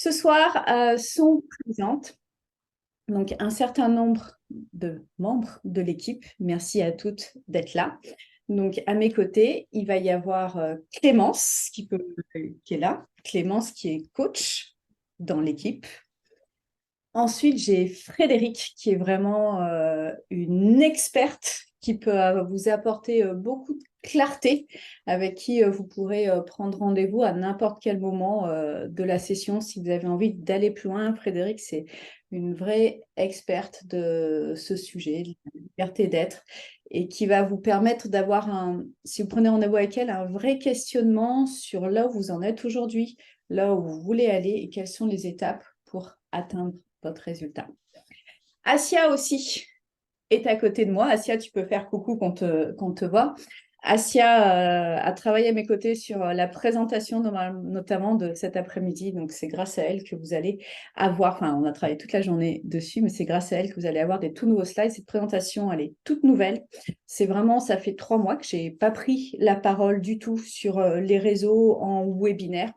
Ce soir sont présentes donc un certain nombre de membres de l'équipe. Merci à toutes d'être là. Donc à mes côtés, il va y avoir Clémence qui est là, Clémence qui est coach dans l'équipe. Ensuite, j'ai Frédéric qui est vraiment une experte qui peut vous apporter beaucoup de clarté, avec qui vous pourrez prendre rendez-vous à n'importe quel moment de la session si vous avez envie d'aller plus loin. Frédéric, c'est une vraie experte de ce sujet, de la liberté d'être, et qui va vous permettre d'avoir, si vous prenez rendez-vous avec elle, un vrai questionnement sur là où vous en êtes aujourd'hui, là où vous voulez aller et quelles sont les étapes pour atteindre votre résultat. Asia aussi est à côté de moi. Asia, tu peux faire coucou qu'on te voit. Asia a travaillé à mes côtés sur la présentation notamment de cet après-midi. Donc, c'est grâce à elle que vous allez avoir, enfin, on a travaillé toute la journée dessus, mais c'est grâce à elle que vous allez avoir des tout nouveaux slides. Cette présentation, elle est toute nouvelle. C'est vraiment, ça fait 3 mois que je n'ai pas pris la parole du tout sur les réseaux en webinaire.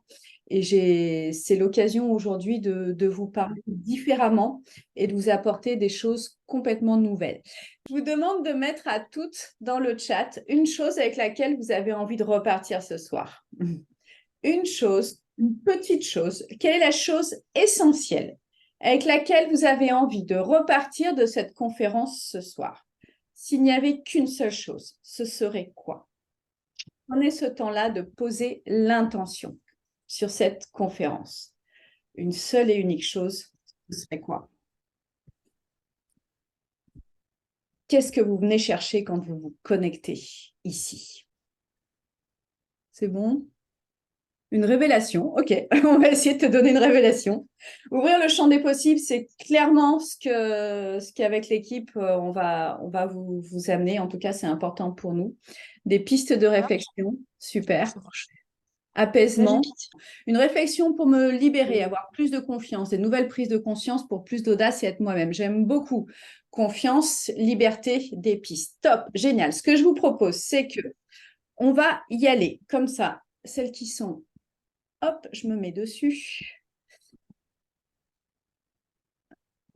Et c'est l'occasion aujourd'hui de vous parler différemment et de vous apporter des choses complètement nouvelles. Je vous demande de mettre à toutes dans le chat une chose avec laquelle vous avez envie de repartir ce soir. Une chose, une petite chose. Quelle est la chose essentielle avec laquelle vous avez envie de repartir de cette conférence ce soir? S'il n'y avait qu'une seule chose, ce serait quoi? Prenez ce temps-là de poser l'intention sur cette conférence. Une seule et unique chose, ce serait quoi? Qu'est-ce que vous venez chercher quand vous vous connectez ici? C'est bon? Une révélation, ok, on va essayer de te donner une révélation. Ouvrir le champ des possibles, c'est clairement ce qu'avec l'équipe, on va vous amener. En tout cas, c'est important pour nous. Des pistes de réflexion, super. Apaisement, une réflexion pour me libérer, avoir plus de confiance, des nouvelles prises de conscience pour plus d'audace et être moi-même. J'aime beaucoup. Confiance, liberté, des pistes. Top, génial. Ce que je vous propose, c'est que on va y aller comme ça. Celles qui sont, hop, je me mets dessus.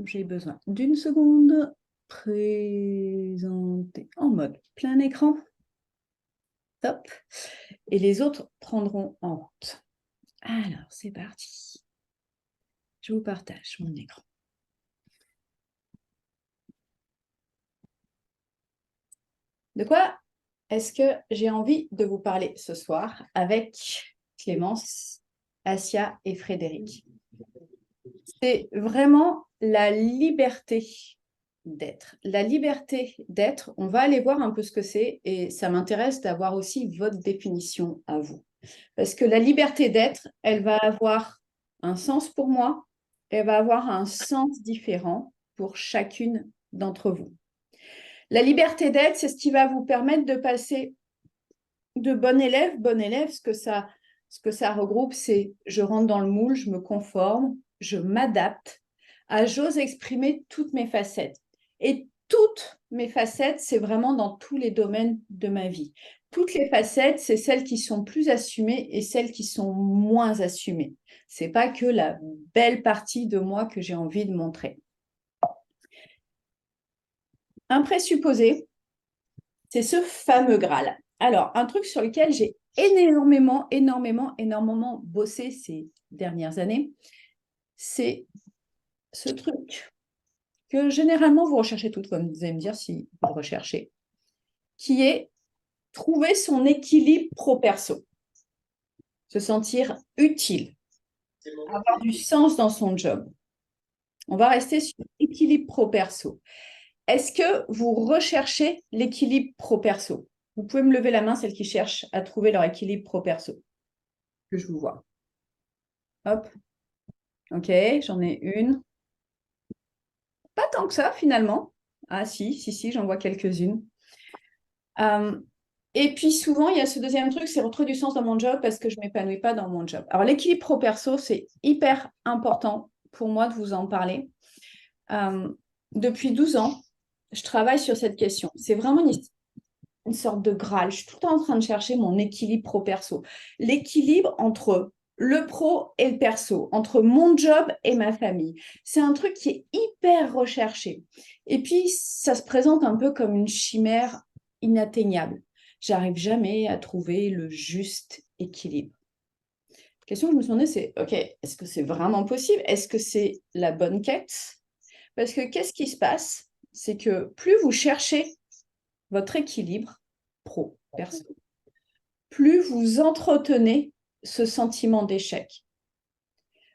J'ai besoin d'une seconde. Présenter en mode plein écran. Top. Et les autres prendront en route. Alors, c'est parti. Je vous partage mon écran. De quoi est-ce que j'ai envie de vous parler ce soir avec Clémence, Asia et Frédéric? C'est vraiment la liberté d'être. La liberté d'être, on va aller voir un peu ce que c'est et ça m'intéresse d'avoir aussi votre définition à vous. Parce que la liberté d'être, elle va avoir un sens pour moi, elle va avoir un sens différent pour chacune d'entre vous. La liberté d'être, c'est ce qui va vous permettre de passer de bon élève. Ce que ça regroupe, c'est je rentre dans le moule, je me conforme, je m'adapte, j'ose exprimer toutes mes facettes. Et toutes mes facettes, c'est vraiment dans tous les domaines de ma vie. Toutes les facettes, c'est celles qui sont plus assumées et celles qui sont moins assumées. C'est pas que la belle partie de moi que j'ai envie de montrer. Un présupposé, c'est ce fameux Graal. Alors, un truc sur lequel j'ai énormément bossé ces dernières années, c'est ce truc que généralement vous recherchez toutes, comme vous allez me dire si vous le recherchez, qui est trouver son équilibre pro-perso, se sentir utile, avoir du sens dans son job. On va rester sur l'équilibre pro-perso. Est-ce que vous recherchez l'équilibre pro-perso? Vous pouvez me lever la main, celles qui cherchent à trouver leur équilibre pro-perso. Que je vous vois. Hop. Ok, j'en ai une. Pas tant que ça, finalement. Ah, si, j'en vois quelques-unes. Et puis, souvent, il y a ce deuxième truc, c'est retrouver du sens dans mon job parce que je ne m'épanouis pas dans mon job. Alors, l'équilibre pro-perso, c'est hyper important pour moi de vous en parler. Depuis 12 ans, je travaille sur cette question. C'est vraiment une sorte de Graal. Je suis tout le temps en train de chercher mon équilibre pro-perso. L'équilibre entre le pro et le perso, entre mon job et ma famille. C'est un truc qui est hyper recherché. Et puis, ça se présente un peu comme une chimère inatteignable. J'arrive jamais à trouver le juste équilibre. La question que je me suis demandée, c'est, OK, est-ce que c'est vraiment possible? Est-ce que c'est la bonne quête? Parce que qu'est-ce qui se passe? C'est que plus vous cherchez votre équilibre pro-perso, plus vous entretenez ce sentiment d'échec,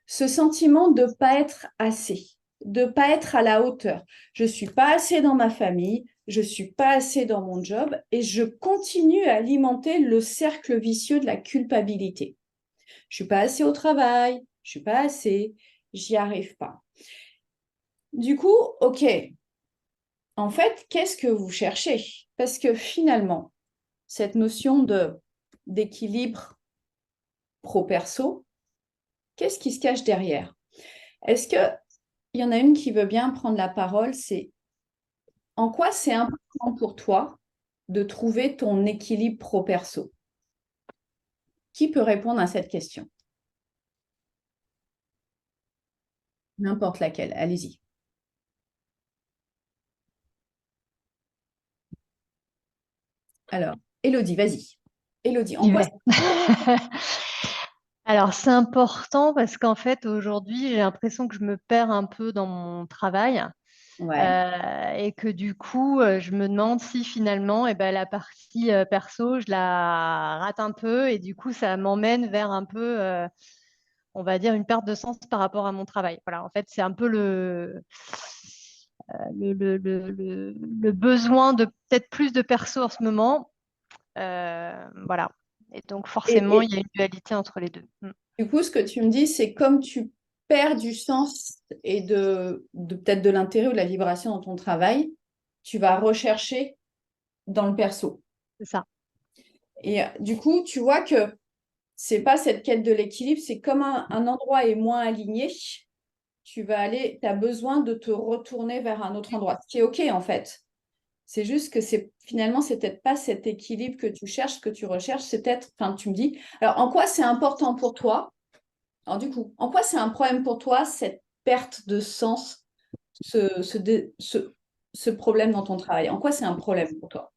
ce sentiment de ne pas être assez, de ne pas être à la hauteur. Je ne suis pas assez dans ma famille, je ne suis pas assez dans mon job et je continue à alimenter le cercle vicieux de la culpabilité. Je ne suis pas assez au travail, je ne suis pas assez, j'y arrive pas. Du coup, OK, en fait, qu'est-ce que vous cherchez? Parce que finalement, cette notion d'équilibre pro-perso, qu'est-ce qui se cache derrière? Est-ce qu'il y en a une qui veut bien prendre la parole? C'est en quoi c'est important pour toi de trouver ton équilibre pro-perso? Qui peut répondre à cette question? N'importe laquelle, allez-y. Alors, Élodie, vas-y. Élodie, en J'y quoi vais. Alors, c'est important parce qu'en fait, aujourd'hui, j'ai l'impression que je me perds un peu dans mon travail Ouais. et que du coup, je me demande si finalement, la partie perso, je la rate un peu et du coup, ça m'emmène vers un peu, on va dire, une perte de sens par rapport à mon travail. Voilà, en fait, c'est un peu le besoin de peut-être plus de perso en ce moment. Voilà. Et donc, forcément, Et il y a une dualité entre les deux. Mm. du coup, ce que tu me dis, c'est comme tu perds du sens et de peut-être de l'intérêt ou de la vibration dans ton travail, tu vas rechercher dans le perso. C'est ça. Et du coup, tu vois que c'est pas cette quête de l'équilibre, c'est comme un endroit est moins aligné, tu vas aller, tu as besoin de te retourner vers un autre endroit, ce qui est OK en fait. C'est juste que finalement, c'est peut-être pas cet équilibre que tu cherches, que tu recherches, c'est peut-être, enfin, tu me dis, alors en quoi c'est important pour toi? Alors du coup, en quoi c'est un problème pour toi, cette perte de sens, ce problème dans ton travail? En quoi c'est un problème pour toi?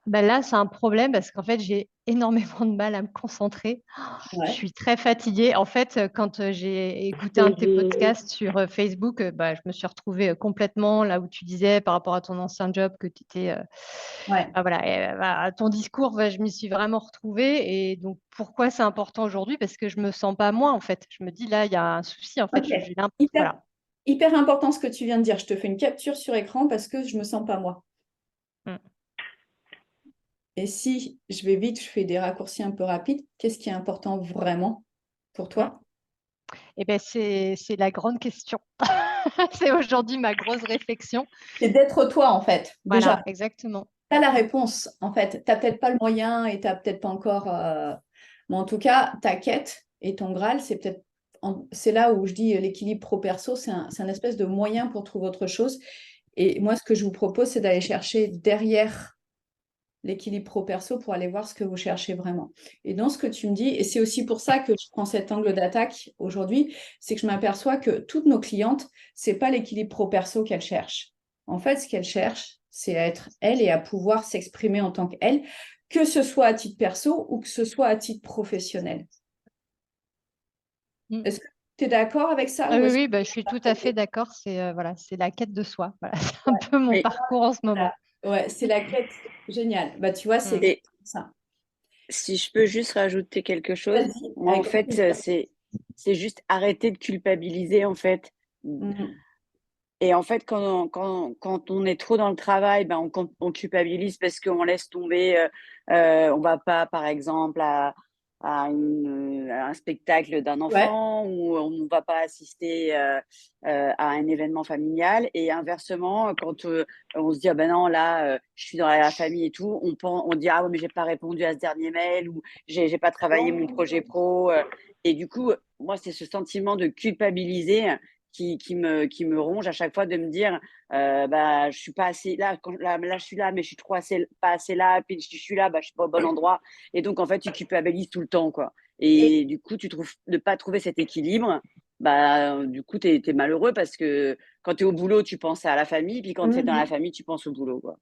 Ben là, c'est un problème parce qu'en fait, j'ai énormément de mal à me concentrer. Je Ouais. suis très fatiguée. En fait, quand j'ai écouté un de tes podcasts sur Facebook, je me suis retrouvée complètement là où tu disais par rapport à ton ancien job que tu étais. Ouais. Voilà, à ton discours, je m'y suis vraiment retrouvée. Et donc, pourquoi c'est important aujourd'hui? Parce que je me sens pas moi, en fait. Je me dis, là, il y a un souci, en fait. Ok. Hyper, Voilà. hyper important ce que tu viens de dire. Je te fais une capture sur écran parce que je me sens pas moi. Mm. Et si je vais vite, je fais des raccourcis un peu rapides, qu'est-ce qui est important vraiment pour Mm. toi? Eh ben, c'est la grande question. C'est aujourd'hui ma grosse réflexion. C'est d'être toi, en fait, déjà. Voilà, exactement. Tu as la réponse, en fait. Tu n'as peut-être pas le moyen et tu n'as peut-être pas encore. Mais en tout cas, ta quête et ton Graal, c'est peut-être. C'est là où je dis l'équilibre pro-perso, c'est un espèce de moyen pour trouver autre chose. Et moi, ce que je vous propose, c'est d'aller chercher derrière l'équilibre pro-perso pour aller voir ce que vous cherchez vraiment. Et dans ce que tu me dis, et c'est aussi pour ça que je prends cet angle d'attaque aujourd'hui, c'est que je m'aperçois que toutes nos clientes, c'est pas l'équilibre pro-perso qu'elles cherchent. En fait, ce qu'elles cherchent, c'est à être elles et à pouvoir s'exprimer en tant qu'elles, que ce soit à titre perso ou que ce soit à titre professionnel. Mm. Est-ce que tu es d'accord avec ça Ah ou oui, est-ce que oui, je suis tout à fait d'accord. C'est voilà, c'est la quête de soi. Voilà, c'est un ouais, peu mon Mais parcours en ce moment. voilà. Ouais, c'est la quête géniale. Bah, tu vois, c'est Mm. et exactement ça. si je peux juste rajouter quelque chose, Vas-y, moi en avec grand fait plaisir. c'est juste arrêter de culpabiliser en fait. Mhm. Et en fait quand on est trop dans le travail, ben on culpabilise parce qu'on laisse tomber, on va pas par exemple à un spectacle d'un Ouais. enfant ou on ne va pas assister à un événement familial. Et inversement, quand on se dit ah ben non là je suis dans la famille et tout, on dit ah ouais mais j'ai pas répondu à ce dernier mail ou j'ai pas travaillé mon projet pro. Et du coup moi c'est ce sentiment de culpabiliser qui me ronge à chaque fois de me dire bah je suis pas assez là là je suis là mais je suis trop assez pas assez là puis je suis là bah je suis pas au bon endroit et donc en fait tu culpabilises tout le temps quoi. Et du coup, ne pas trouver cet équilibre, bah, du coup, tu es malheureux parce que quand tu es au boulot, tu penses à la famille, puis quand tu es dans la famille, tu penses au boulot, quoi.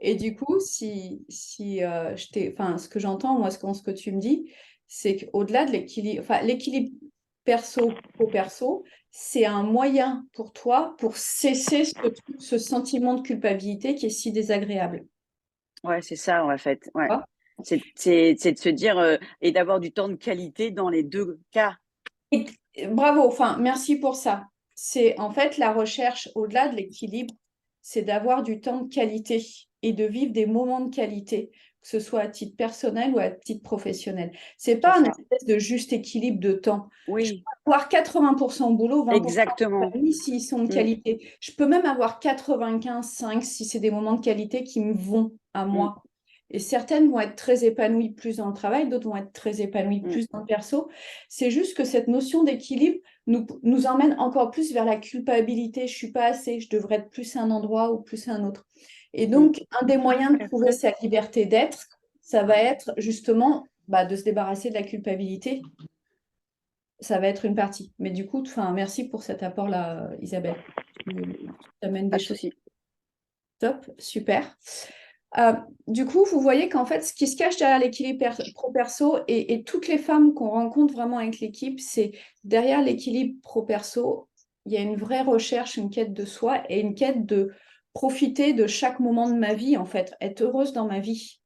Et du coup, enfin, ce que j'entends, moi, ce que tu me dis, c'est qu'au-delà de l'équilibre, enfin, l'équilibre perso, c'est un moyen pour toi pour cesser ce sentiment de culpabilité qui est si désagréable. Ouais, c'est ça, en fait. Ouais. Tu C'est de se dire et d'avoir du temps de qualité dans les deux cas. Et- Bravo, enfin, merci pour ça. C'est en fait la recherche au-delà de l'équilibre, c'est d'avoir du temps de qualité et de vivre des moments de qualité, que ce soit à titre personnel ou à titre professionnel. C'est C'est pas un ça. espèce de juste équilibre de temps. Je Oui, peux avoir 80% au boulot, 20% de exactement. famille s'ils sont de Mm, qualité. Je peux même avoir 95,5 si c'est des moments de qualité qui me vont à mm, moi. Et certaines vont être très épanouies plus dans le travail, d'autres vont être très épanouies mm. plus dans le perso. C'est juste que cette notion d'équilibre nous emmène encore plus vers la culpabilité. Je suis pas assez, je devrais être plus à un endroit ou plus à un autre. Et Mm. donc, un des moyens de trouver sa liberté d'être, ça va être justement de se débarrasser de la culpabilité. Ça va être une partie. Mais du coup, merci pour cet apport-là, Isabelle. Tu amènes Pas des de choses souci. top, super. Euh, du coup, vous voyez qu'en fait, ce qui se cache derrière l'équilibre pro-perso et toutes les femmes qu'on rencontre vraiment avec l'équipe, c'est derrière l'équilibre pro-perso, il y a une vraie recherche, une quête de soi et une quête de profiter de chaque moment de ma vie, en fait, être heureuse dans ma vie,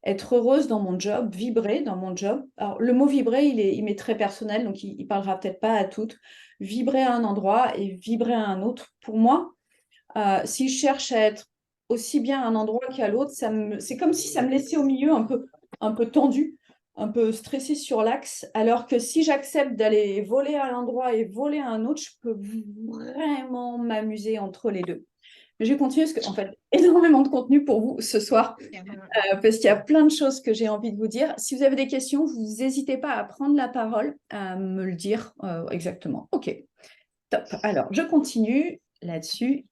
être heureuse dans mon job, vibrer dans mon job. Alors, le mot vibrer, il m'est très personnel, donc il parlera peut-être pas à toutes. Vibrer à un endroit et vibrer à un autre. Pour moi, si je cherche à être aussi bien à un endroit qu'à l'autre, c'est comme si ça me laissait au milieu un peu tendu, un peu stressé sur l'axe, alors que si j'accepte d'aller voler à un endroit et voler à un autre, je peux vraiment m'amuser entre les deux. Mais je vais continuer parce qu'en fait, énormément de contenu pour vous ce soir, parce qu'il y a plein de choses que j'ai envie de vous dire. Si vous avez des questions, vous n'hésitez pas à prendre la parole, à me le dire exactement. Ok, top. Alors, je continue là-dessus.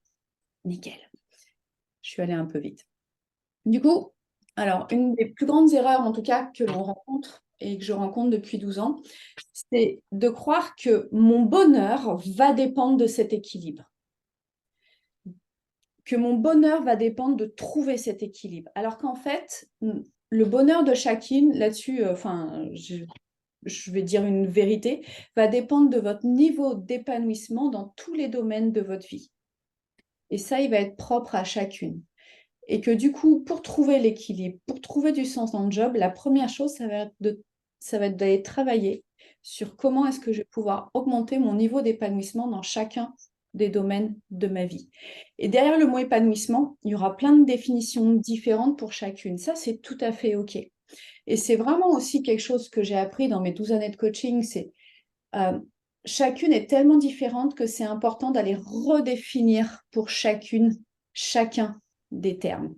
Nickel. Je suis allée un peu vite. Du coup, alors, une des plus grandes erreurs, en tout cas, que l'on rencontre et que je rencontre depuis 12 ans, c'est de croire que mon bonheur va dépendre de cet équilibre. Que mon bonheur va dépendre de trouver cet équilibre. Alors qu'en fait, le bonheur de chacune, là-dessus, je vais dire une vérité, va dépendre de votre niveau d'épanouissement dans tous les domaines de votre vie. Et ça, il va être propre à chacune. Et que du coup, pour trouver l'équilibre, pour trouver du sens dans le job, la première chose, ça va être d'aller travailler sur comment est-ce que je vais pouvoir augmenter mon niveau d'épanouissement dans chacun des domaines de ma vie. Et derrière le mot épanouissement, il y aura plein de définitions différentes pour chacune. Ça, c'est tout à fait OK. Et c'est vraiment aussi quelque chose que j'ai appris dans mes 12 années de coaching, c'est chacune est tellement différente que c'est important d'aller redéfinir pour chacun des termes.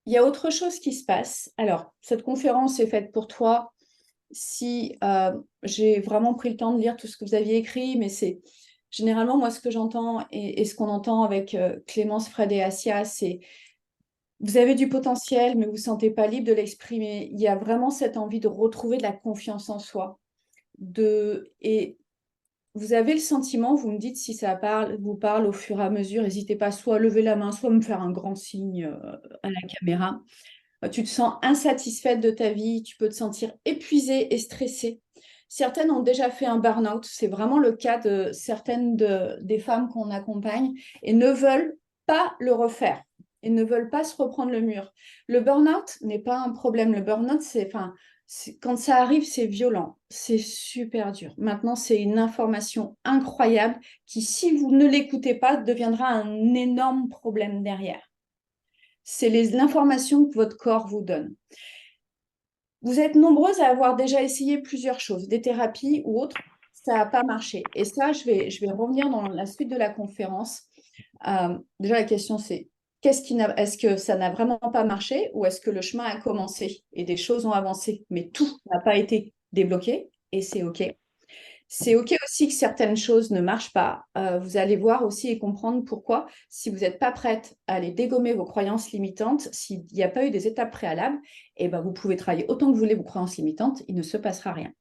Il y a autre chose qui se passe. Alors, cette conférence est faite pour toi. Si j'ai vraiment pris le temps de lire tout ce que vous aviez écrit, mais c'est généralement moi ce que j'entends et ce qu'on entend avec Clémence, Fred et Assia, c'est vous avez du potentiel, mais vous ne vous sentez pas libre de l'exprimer. Il y a vraiment cette envie de retrouver de la confiance en soi. Et vous avez le sentiment, vous me dites si ça vous parle au fur et à mesure, n'hésitez pas soit à lever la main, soit à me faire un grand signe à la caméra. Tu te sens insatisfaite de ta vie, tu peux te sentir épuisée et stressée. Certaines ont déjà fait un burn-out, c'est vraiment le cas de certaines des femmes qu'on accompagne et ne veulent pas le refaire et ne veulent pas se reprendre le mur. Le burn-out n'est pas un problème. Le burn-out, quand ça arrive, c'est violent, c'est super dur. Maintenant, c'est une information incroyable qui, si vous ne l'écoutez pas, deviendra un énorme problème derrière. C'est l'information que votre corps vous donne. Vous êtes nombreuses à avoir déjà essayé plusieurs choses, des thérapies ou autres, ça n'a pas marché. Et ça, je vais revenir dans la suite de la conférence. Déjà, la question, c'est est-ce que ça n'a vraiment pas marché ou est-ce que le chemin a commencé et des choses ont avancé, mais tout n'a pas été débloqué et c'est OK. C'est OK aussi que certaines choses ne marchent pas. Vous allez voir aussi et comprendre pourquoi, si vous n'êtes pas prête à aller dégommer vos croyances limitantes, s'il n'y a pas eu des étapes préalables, eh ben, vous pouvez travailler autant que vous voulez vos croyances limitantes, il ne se passera rien.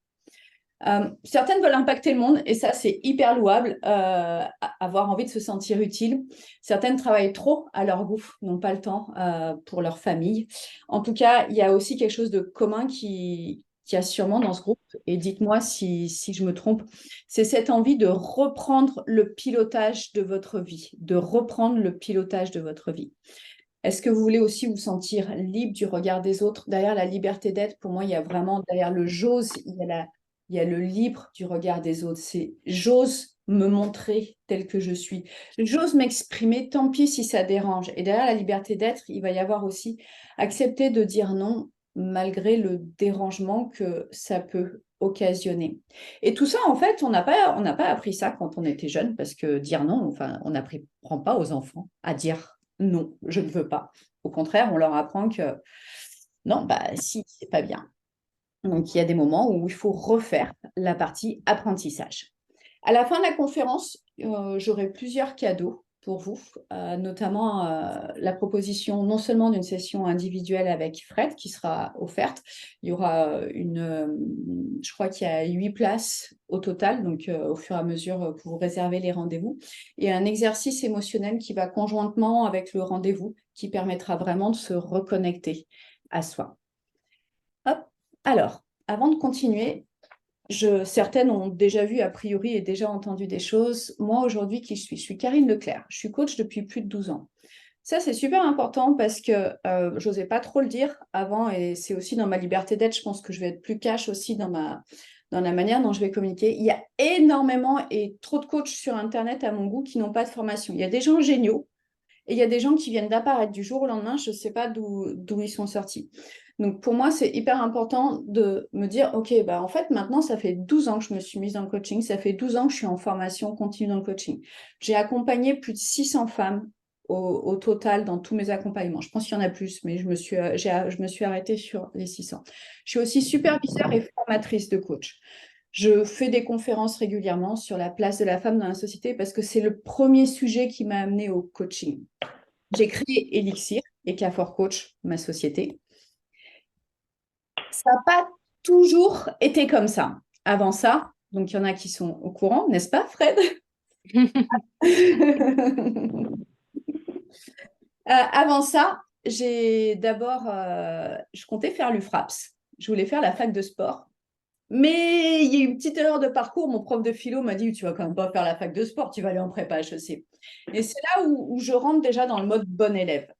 Certaines veulent impacter le monde et ça, c'est hyper louable, avoir envie de se sentir utile. Certaines travaillent trop à leur goût, n'ont pas le temps pour leur famille. En tout cas, il y a aussi quelque chose de commun qui a sûrement dans ce groupe, et dites-moi si je me trompe, c'est cette envie de reprendre le pilotage de votre vie, de reprendre le pilotage de votre vie. Est-ce que vous voulez aussi vous sentir libre du regard des autres? Derrière la liberté d'être, pour moi, il y a vraiment, derrière le j'ose, il y a le libre du regard des autres. C'est j'ose me montrer tel que je suis. J'ose m'exprimer, tant pis si ça dérange. Et derrière la liberté d'être, il va y avoir aussi accepter de dire non malgré le dérangement que ça peut occasionner. Et tout ça, en fait, on n'a pas appris ça quand on était jeune, parce que dire non, enfin, on n'apprend pas aux enfants à dire non, je ne veux pas. Au contraire, on leur apprend que non, bah si, c'est pas bien. Donc, il y a des moments où il faut refaire la partie apprentissage. À la fin de la conférence, j'aurai plusieurs cadeaux pour vous, notamment la proposition non seulement d'une session individuelle avec Fred qui sera offerte, il y aura je crois qu'il y a 8 places au total, donc au fur et à mesure pour réserver les rendez-vous, et un exercice émotionnel qui va conjointement avec le rendez-vous, qui permettra vraiment de se reconnecter à soi. Hop. Alors, avant de continuer, certaines ont déjà vu a priori et déjà entendu des choses. Moi, aujourd'hui, qui je suis? Je suis Karine Leclerc. Je suis coach depuis plus de 12 ans. Ça, c'est super important parce que je n'osais pas trop le dire avant et c'est aussi dans ma liberté d'être. Je pense que je vais être plus cash aussi dans la manière dont je vais communiquer. Il y a énormément et trop de coachs sur Internet à mon goût qui n'ont pas de formation. Il y a des gens géniaux et il y a des gens qui viennent d'apparaître du jour au lendemain. Je ne sais pas d'où ils sont sortis. Donc, pour moi, c'est hyper important de me dire, OK, bah, en fait, maintenant, ça fait 12 ans que je me suis mise dans le coaching. Ça fait 12 ans que je suis en formation continue dans le coaching. J'ai accompagné plus de 600 femmes au total dans tous mes accompagnements. Je pense qu'il y en a plus, mais je me suis arrêtée sur les 600. Je suis aussi superviseure et formatrice de coach. Je fais des conférences régulièrement sur la place de la femme dans la société parce que c'est le premier sujet qui m'a amenée au coaching. J'ai créé Elixir et K4 Coach, ma société. Ça n'a pas toujours été comme ça. Avant ça, donc il y en a qui sont au courant, n'est-ce pas, Fred? Avant ça, j'ai d'abord, je comptais faire l'UFRAPS. Je voulais faire la fac de sport. Mais il y a eu une petite erreur de parcours. Mon prof de philo m'a dit, tu vas quand même pas faire la fac de sport, tu vas aller en prépa HEC. Et c'est là où je rentre déjà dans le mode bon élève.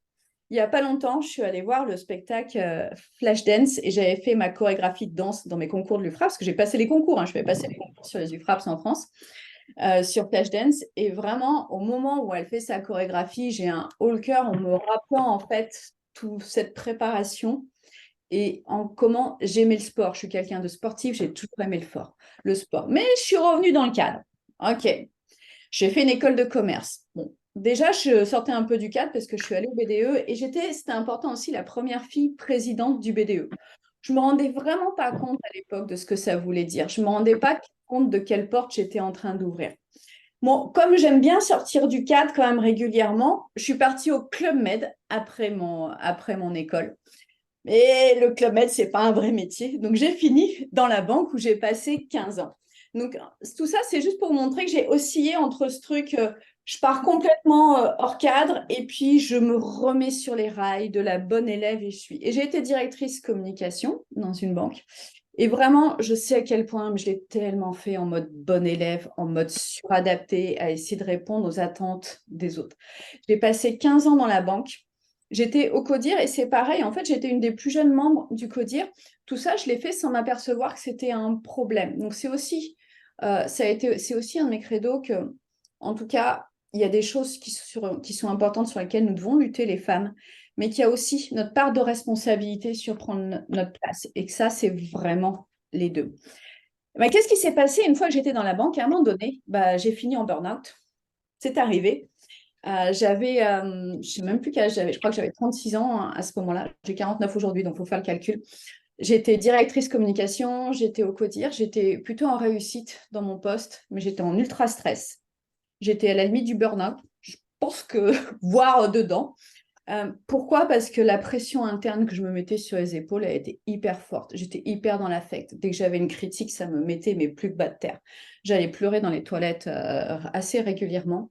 Il n'y a pas longtemps, je suis allée voir le spectacle Flashdance et j'avais fait ma chorégraphie de danse dans mes concours de l'UFRAPS, parce que j'ai passé les concours, je vais passer les concours sur les UFRAPS en France, sur Flashdance. Et vraiment, au moment où elle fait sa chorégraphie, j'ai un haut le cœur en me rappelant en fait toute cette préparation et en comment j'aimais le sport. Je suis quelqu'un de sportif, j'ai toujours aimé le sport. Mais je suis revenue dans le cadre. OK. J'ai fait une école de commerce. Bon, déjà, je sortais un peu du cadre parce que je suis allée au BDE et c'était important aussi, la première fille présidente du BDE. Je ne me rendais vraiment pas compte à l'époque de ce que ça voulait dire. Je ne me rendais pas compte de quelle porte j'étais en train d'ouvrir. Bon, comme j'aime bien sortir du cadre quand même régulièrement, je suis partie au Club Med après mon école. Mais le Club Med, ce n'est pas un vrai métier. Donc, j'ai fini dans la banque où j'ai passé 15 ans. Donc, tout ça, c'est juste pour vous montrer que j'ai oscillé entre ce truc, je pars complètement hors cadre et puis je me remets sur les rails de la bonne élève et je suis. Et j'ai été directrice communication dans une banque. Et vraiment, je sais à quel point je l'ai tellement fait en mode bon élève, en mode suradapté, à essayer de répondre aux attentes des autres. J'ai passé 15 ans dans la banque. J'étais au CODIR et c'est pareil. En fait, j'étais une des plus jeunes membres du CODIR. Tout ça, je l'ai fait sans m'apercevoir que c'était un problème. Donc, c'est aussi un de mes credos que, en tout cas, il y a des choses qui sont importantes sur lesquelles nous devons lutter, les femmes, mais qu'il y a aussi notre part de responsabilité sur prendre notre place. Et que ça, c'est vraiment les deux. Mais qu'est-ce qui s'est passé une fois que j'étais dans la banque? À un moment donné, j'ai fini en burn-out. C'est arrivé. Je ne sais même plus quel âge j'avais. Je crois que j'avais 36 ans à ce moment-là. J'ai 49 aujourd'hui, donc il faut faire le calcul. J'étais directrice communication, j'étais au CODIR, j'étais plutôt en réussite dans mon poste, mais j'étais en ultra stress. J'étais à la limite du burn-out, je pense que, voire dedans. Pourquoi? Parce que la pression interne que je me mettais sur les épaules, elle était hyper forte. J'étais hyper dans l'affect. Dès que j'avais une critique, ça me mettait mes plus bas de terre. J'allais pleurer dans les toilettes assez régulièrement.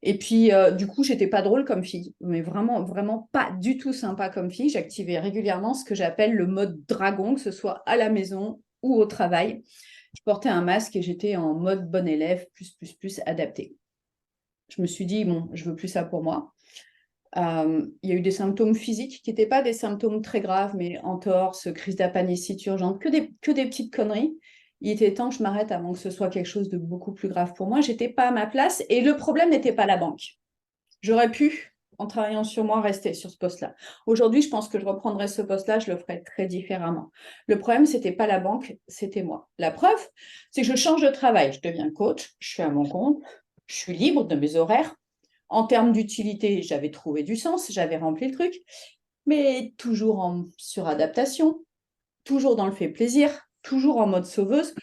Et puis, du coup, j'étais pas drôle comme fille, mais vraiment, vraiment pas du tout sympa comme fille. J'activais régulièrement ce que j'appelle le mode dragon, que ce soit à la maison ou au travail. Je portais un masque et j'étais en mode bon élève, plus adapté. Je me suis dit, bon, je veux plus ça pour moi. Il y a eu des symptômes physiques qui n'étaient pas des symptômes très graves, mais entorse, crise d'appendicite urgente, que des petites conneries. Il était temps que je m'arrête avant que ce soit quelque chose de beaucoup plus grave pour moi. Je n'étais pas à ma place et le problème n'était pas la banque. J'aurais pu, en travaillant sur moi, rester sur ce poste-là. Aujourd'hui, je pense que je reprendrais ce poste-là, je le ferais très différemment. Le problème, ce n'était pas la banque, c'était moi. La preuve, c'est que je change de travail. Je deviens coach, je suis à mon compte, je suis libre de mes horaires. En termes d'utilité, j'avais trouvé du sens, j'avais rempli le truc, mais toujours en suradaptation, toujours dans le fait plaisir, toujours en mode sauveuse,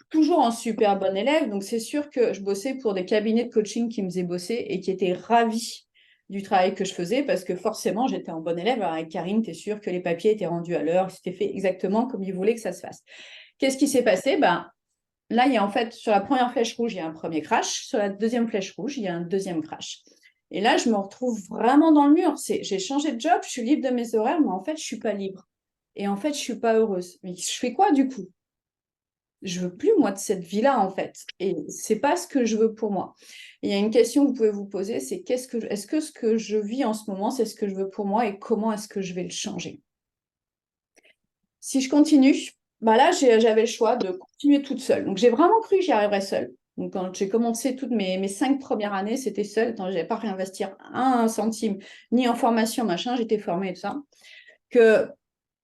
toujours en super bon élève. Donc, c'est sûr que je bossais pour des cabinets de coaching qui me faisaient bosser et qui étaient ravis du travail que je faisais parce que forcément, j'étais en bon élève. Alors, avec Karine, tu es sûr que les papiers étaient rendus à l'heure, c'était fait exactement comme ils voulaient que ça se fasse. Qu'est-ce qui s'est passé? Là, il y a en fait, sur la première flèche rouge, il y a un premier crash. Sur la deuxième flèche rouge, il y a un deuxième crash. Et là, je me retrouve vraiment dans le mur. J'ai changé de job, je suis libre de mes horaires, mais en fait, je ne suis pas libre. Et en fait, je ne suis pas heureuse. Mais je fais quoi du coup? Je veux plus, moi, de cette vie-là, en fait. Et c'est pas ce que je veux pour moi. Et il y a une question que vous pouvez vous poser, c'est est-ce que ce que je vis en ce moment, c'est ce que je veux pour moi et comment est-ce que je vais le changer? Si je continue, là, j'avais le choix de continuer toute seule. Donc, j'ai vraiment cru que j'y arriverais seule. Donc, quand j'ai commencé toutes mes 5 premières années, c'était seule. Je n'avais pas réinvestir un centime, ni en formation, machin. J'étais formée et tout ça.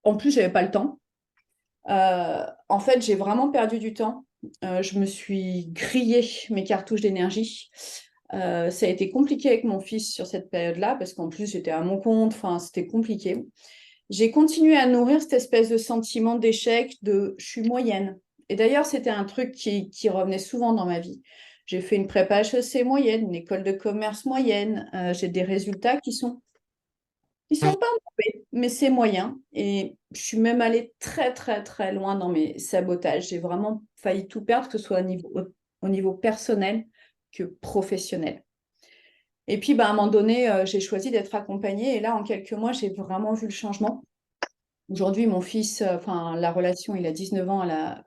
En plus, je n'avais pas le temps. En fait, j'ai vraiment perdu du temps. Je me suis grillé mes cartouches d'énergie. Ça a été compliqué avec mon fils sur cette période-là, parce qu'en plus, j'étais à mon compte. Enfin, c'était compliqué. J'ai continué à nourrir cette espèce de sentiment d'échec, de je suis moyenne. Et d'ailleurs, c'était un truc qui revenait souvent dans ma vie. J'ai fait une prépa HEC moyenne, une école de commerce moyenne. J'ai des résultats qui sont pas mauvais, mais c'est moyen. Et je suis même allée très, très, très loin dans mes sabotages. J'ai vraiment failli tout perdre, que ce soit au niveau personnel que professionnel. Et puis, à un moment donné, j'ai choisi d'être accompagnée. Et là, en quelques mois, j'ai vraiment vu le changement. Aujourd'hui, mon fils, la relation, il a 19 ans, elle a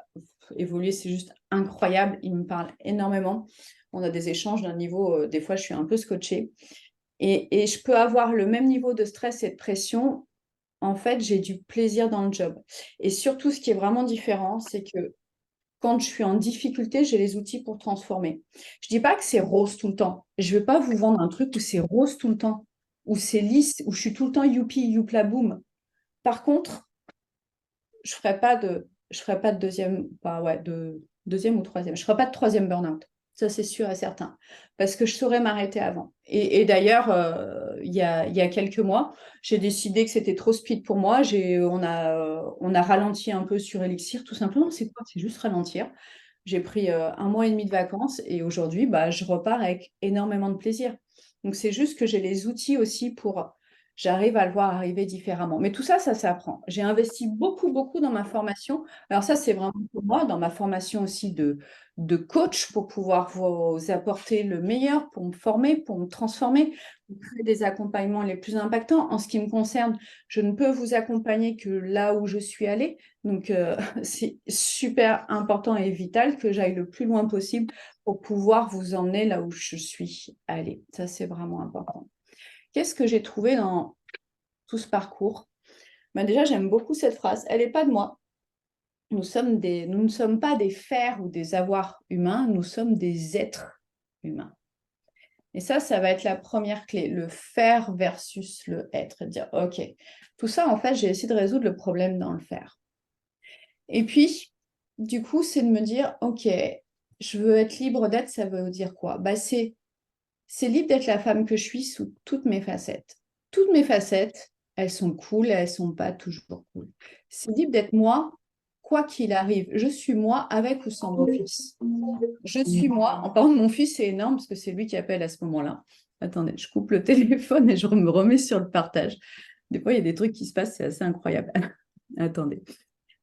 évolué, c'est juste incroyable. Il me parle énormément. On a des échanges d'un niveau, des fois, je suis un peu scotchée. Et je peux avoir le même niveau de stress et de pression. En fait, j'ai du plaisir dans le job. Et surtout, ce qui est vraiment différent, c'est que quand je suis en difficulté, j'ai les outils pour transformer. Je ne dis pas que c'est rose tout le temps. Je ne vais pas vous vendre un truc où c'est rose tout le temps, où c'est lisse, où je suis tout le temps youpi, youpla boum. Par contre, je ferai pas de deuxième, de deuxième ou troisième. Je ferai pas de troisième burn-out. Ça, c'est sûr et certain. Parce que je saurais m'arrêter avant. Et d'ailleurs, il y a quelques mois, j'ai décidé que c'était trop speed pour moi. On a ralenti un peu sur Elixir, tout simplement. C'est quoi? C'est juste ralentir. J'ai pris 1 mois et demi de vacances et aujourd'hui, je repars avec énormément de plaisir. Donc, c'est juste que j'ai les outils aussi pour j'arrive à le voir arriver différemment. Mais tout ça, ça s'apprend. J'ai investi beaucoup, beaucoup dans ma formation. Alors ça, c'est vraiment pour moi, dans ma formation aussi de coach, pour pouvoir vous apporter le meilleur, pour me former, pour me transformer, pour créer des accompagnements les plus impactants. En ce qui me concerne, je ne peux vous accompagner que là où je suis allée. Donc, c'est super important et vital que j'aille le plus loin possible pour pouvoir vous emmener là où je suis allée. Ça, c'est vraiment important. Qu'est-ce que j'ai trouvé dans tout ce parcours? Déjà, j'aime beaucoup cette phrase. Elle n'est pas de moi. Nous ne sommes pas des fers ou des avoirs humains, nous sommes des êtres humains. Et ça va être la première clé, le faire versus le être. Dire, OK, tout ça, en fait, j'ai essayé de résoudre le problème dans le faire. Et puis, du coup, c'est de me dire, OK, je veux être libre d'être, ça veut dire quoi? C'est libre d'être la femme que je suis sous toutes mes facettes. Toutes mes facettes, elles sont cool et elles ne sont pas toujours cool. C'est libre d'être moi, quoi qu'il arrive. Je suis moi avec ou sans mon fils. Je suis moi. En parlant de mon fils, c'est énorme parce que c'est lui qui appelle à ce moment-là. Attendez, je coupe le téléphone et je me remets sur le partage. Des fois, il y a des trucs qui se passent, c'est assez incroyable. Attendez.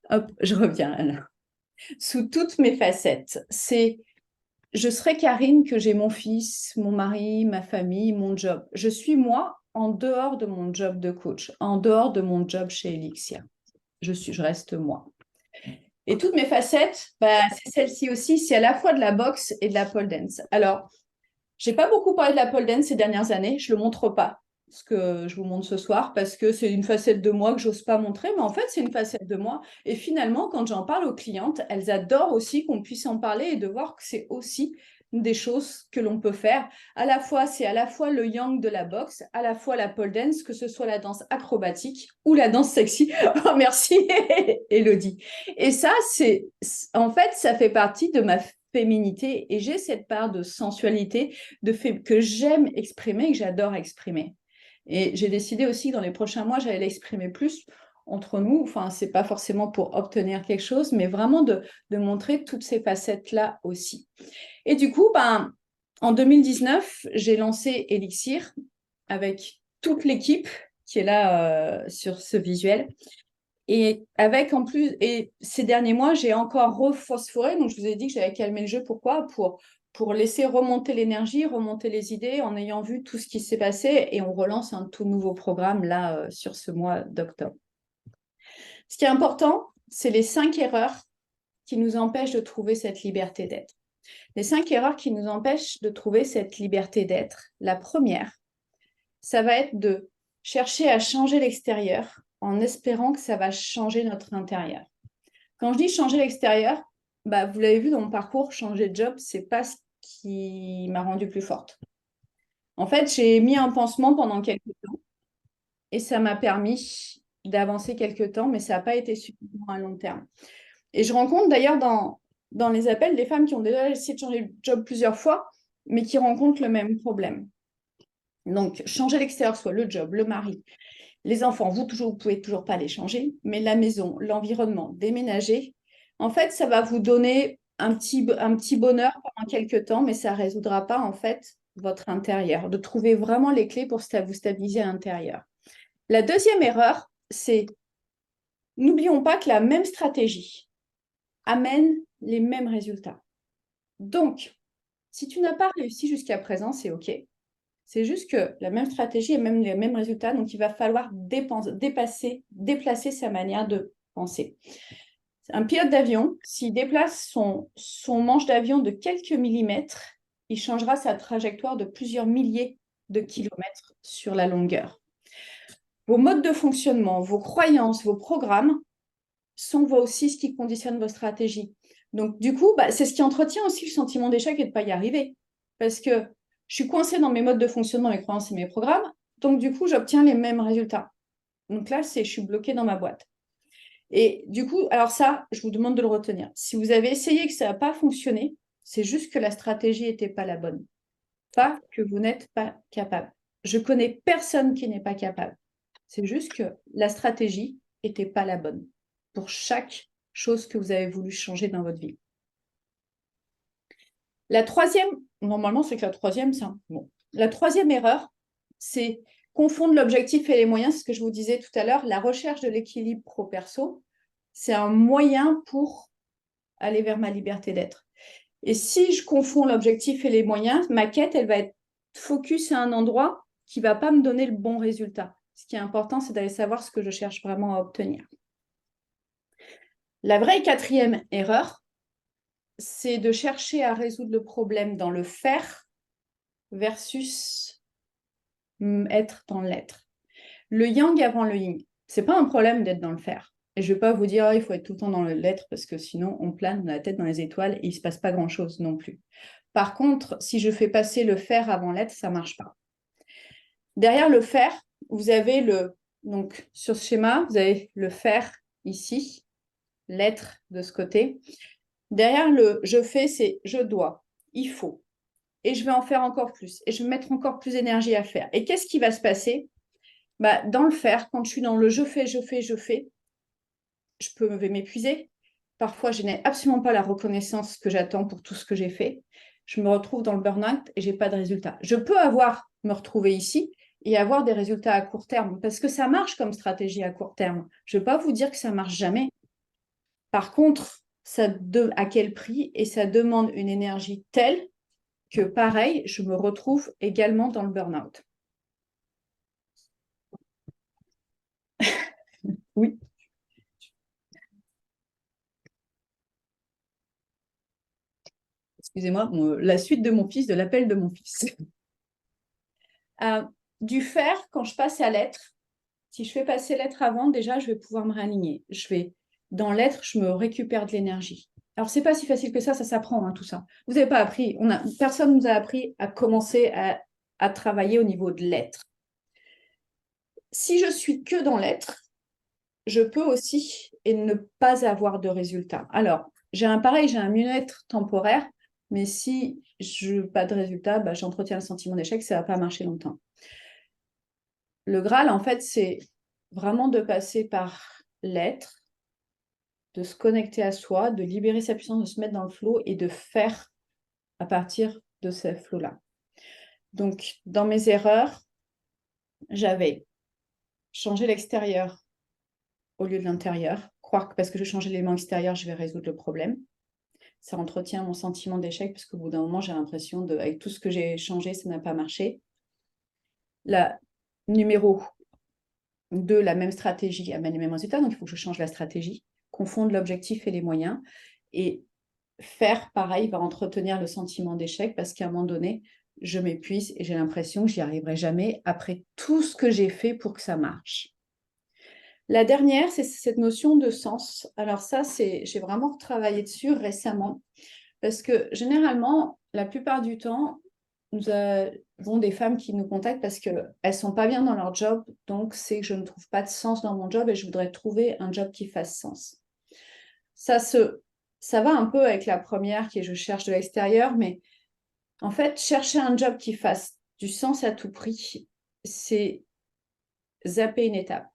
Hop, je reviens là. Sous toutes mes facettes, je serai Karine que j'ai mon fils, mon mari, ma famille, mon job. Je suis moi en dehors de mon job de coach, en dehors de mon job chez Elixir. Je reste moi. Et toutes mes facettes, c'est celle-ci aussi, c'est à la fois de la boxe et de la pole dance. Alors, je n'ai pas beaucoup parlé de la pole dance ces dernières années, je ne le montre pas, ce que je vous montre ce soir, parce que c'est une facette de moi que j'ose pas montrer, mais en fait, c'est une facette de moi. Et finalement, quand j'en parle aux clientes, elles adorent aussi qu'on puisse en parler et de voir que c'est aussi des choses que l'on peut faire. C'est à la fois le yang de la boxe, à la fois la pole dance, que ce soit la danse acrobatique ou la danse sexy. Oh, merci, Elodie. Et ça, en fait, ça fait partie de ma féminité et j'ai cette part de sensualité que j'aime exprimer, que j'adore exprimer. Et j'ai décidé aussi que dans les prochains mois, j'allais l'exprimer plus entre nous. Enfin, c'est pas forcément pour obtenir quelque chose, mais vraiment de montrer toutes ces facettes-là aussi. Et du coup, en 2019, j'ai lancé Elixir avec toute l'équipe qui est là sur ce visuel. Et avec en plus, et ces derniers mois, j'ai encore rephosphoré. Donc, je vous ai dit que j'avais calmé le jeu. Pourquoi? Pour laisser remonter l'énergie, remonter les idées en ayant vu tout ce qui s'est passé. Et on relance un tout nouveau programme là sur ce mois d'octobre. Ce qui est important, c'est les 5 erreurs qui nous empêchent de trouver cette liberté d'être. Les 5 erreurs qui nous empêchent de trouver cette liberté d'être. La première, ça va être de chercher à changer l'extérieur en espérant que ça va changer notre intérieur. Quand je dis changer l'extérieur, vous l'avez vu dans mon parcours, changer de job, c'est pas ce qui m'a rendue plus forte. En fait, j'ai mis un pansement pendant quelques temps et ça m'a permis d'avancer quelques temps, mais ça n'a pas été suffisant à long terme. Et je rencontre d'ailleurs dans les appels des femmes qui ont déjà essayé de changer de job plusieurs fois, mais qui rencontrent le même problème. Donc, changer l'extérieur, soit le job, le mari, les enfants, vous ne pouvez toujours pas les changer, mais la maison, l'environnement, déménager, en fait, ça va vous donner un petit bonheur pendant quelques temps, mais ça ne résoudra pas, en fait, votre intérieur, de trouver vraiment les clés pour vous stabiliser à l'intérieur. La deuxième erreur, c'est, n'oublions pas que la même stratégie amène les mêmes résultats. Donc, si tu n'as pas réussi jusqu'à présent, c'est OK. C'est juste que la même stratégie et même les mêmes résultats, donc il va falloir déplacer sa manière de penser. Un pilote d'avion, s'il déplace son manche d'avion de quelques millimètres, il changera sa trajectoire de plusieurs milliers de kilomètres sur la longueur. Vos modes de fonctionnement, vos croyances, vos programmes sont aussi ce qui conditionne vos stratégies. Donc, du coup, c'est ce qui entretient aussi le sentiment d'échec et de ne pas y arriver. Parce que je suis coincée dans mes modes de fonctionnement, mes croyances et mes programmes. Donc, du coup, j'obtiens les mêmes résultats. Donc là, je suis bloquée dans ma boîte. Et du coup, alors ça, je vous demande de le retenir. Si vous avez essayé et que ça n'a pas fonctionné, c'est juste que la stratégie n'était pas la bonne. Pas que vous n'êtes pas capable. Je connais personne qui n'est pas capable. C'est juste que la stratégie n'était pas la bonne pour chaque chose que vous avez voulu changer dans votre vie. La troisième, normalement, c'est que la troisième, c'est bon. La troisième erreur, c'est confondre l'objectif et les moyens. C'est ce que je vous disais tout à l'heure. La recherche de l'équilibre pro-perso, c'est un moyen pour aller vers ma liberté d'être. Et si je confonds l'objectif et les moyens, ma quête, elle va être focus à un endroit qui ne va pas me donner le bon résultat. Ce qui est important, c'est d'aller savoir ce que je cherche vraiment à obtenir. La vraie quatrième erreur, c'est de chercher à résoudre le problème dans le faire versus être dans l'être. Le yang avant le yin. Ce n'est pas un problème d'être dans le faire. Et je ne vais pas vous dire il faut être tout le temps dans l'être parce que sinon on plane la tête dans les étoiles et il ne se passe pas grand-chose non plus. Par contre, si je fais passer le faire avant l'être, ça ne marche pas. Derrière le faire, vous avez donc sur ce schéma, vous avez le faire ici, l'être de ce côté. Derrière le je fais, c'est je dois, il faut. Et je vais en faire encore plus. Et je vais mettre encore plus d'énergie à faire. Et qu'est-ce qui va se passer? Dans le faire, quand je suis dans le je fais, je peux m'épuiser. Parfois, je n'ai absolument pas la reconnaissance que j'attends pour tout ce que j'ai fait. Je me retrouve dans le burn-out et je n'ai pas de résultat. Je peux me retrouver ici et avoir des résultats à court terme parce que ça marche comme stratégie à court terme. Je ne vais pas vous dire que ça ne marche jamais. Par contre, à quel prix? Et ça demande une énergie telle que, pareil, je me retrouve également dans le burn-out. Oui. Excusez-moi, la suite de mon fils, de l'appel de mon fils. Du faire, quand je passe à l'être, si je fais passer l'être avant, déjà, je vais pouvoir me réaligner. Dans l'être, je me récupère de l'énergie. Alors, c'est pas si facile que ça s'apprend, hein, tout ça. Vous n'avez pas appris, personne ne nous a appris à commencer à travailler au niveau de l'être. Si je suis que dans l'être, je peux aussi et ne pas avoir de résultat. Alors, j'ai un mieux-être temporaire, mais si je n'ai pas de résultat, j'entretiens le sentiment d'échec, ça ne va pas marcher longtemps. Le Graal, en fait, c'est vraiment de passer par l'être, de se connecter à soi, de libérer sa puissance, de se mettre dans le flow et de faire à partir de ce flow-là. Donc, dans mes erreurs, j'avais changé l'extérieur au lieu de l'intérieur, croire que parce que je changeais l'élément extérieur, je vais résoudre le problème. Ça entretient mon sentiment d'échec parce qu'au bout d'un moment, j'ai l'impression avec tout ce que j'ai changé, ça n'a pas marché. La numéro 2, la même stratégie amène les mêmes résultats, donc il faut que je change la stratégie, confondre l'objectif et les moyens, et faire pareil va entretenir le sentiment d'échec parce qu'à un moment donné, je m'épuise et j'ai l'impression que j'y arriverai jamais après tout ce que j'ai fait pour que ça marche. La dernière, c'est cette notion de sens. Alors ça, j'ai vraiment travaillé dessus récemment parce que généralement, la plupart du temps, nous avons des femmes qui nous contactent parce qu'elles ne sont pas bien dans leur job, donc c'est que je ne trouve pas de sens dans mon job et je voudrais trouver un job qui fasse sens. Ça va un peu avec la première qui est je cherche de l'extérieur, mais en fait, chercher un job qui fasse du sens à tout prix, c'est zapper une étape.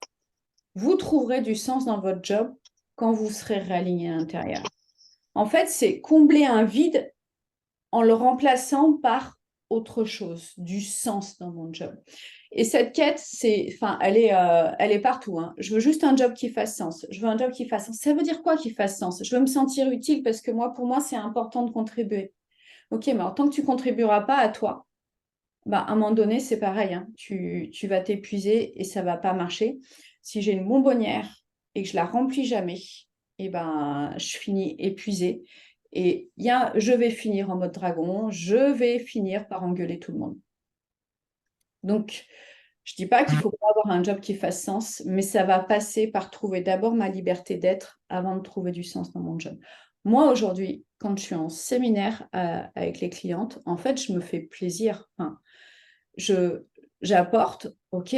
Vous trouverez du sens dans votre job quand vous serez réaligné à l'intérieur. En fait, c'est combler un vide en le remplaçant par autre chose, du sens dans mon job. Et cette quête, elle est partout. Hein. Je veux juste un job qui fasse sens. Je veux un job qui fasse sens. Ça veut dire quoi qui fasse sens? Je veux me sentir utile parce que pour moi, c'est important de contribuer. Ok, mais tant que tu ne contribueras pas à toi, à un moment donné, c'est pareil. Hein. Tu vas t'épuiser et ça ne va pas marcher. Si j'ai une bonbonnière et que je la remplis jamais, je finis épuisée. Et je vais finir en mode dragon, je vais finir par engueuler tout le monde. Donc, je ne dis pas qu'il ne faut pas avoir un job qui fasse sens, mais ça va passer par trouver d'abord ma liberté d'être avant de trouver du sens dans mon job. Moi, aujourd'hui, quand je suis en séminaire avec les clientes, en fait, je me fais plaisir. J'apporte, ok,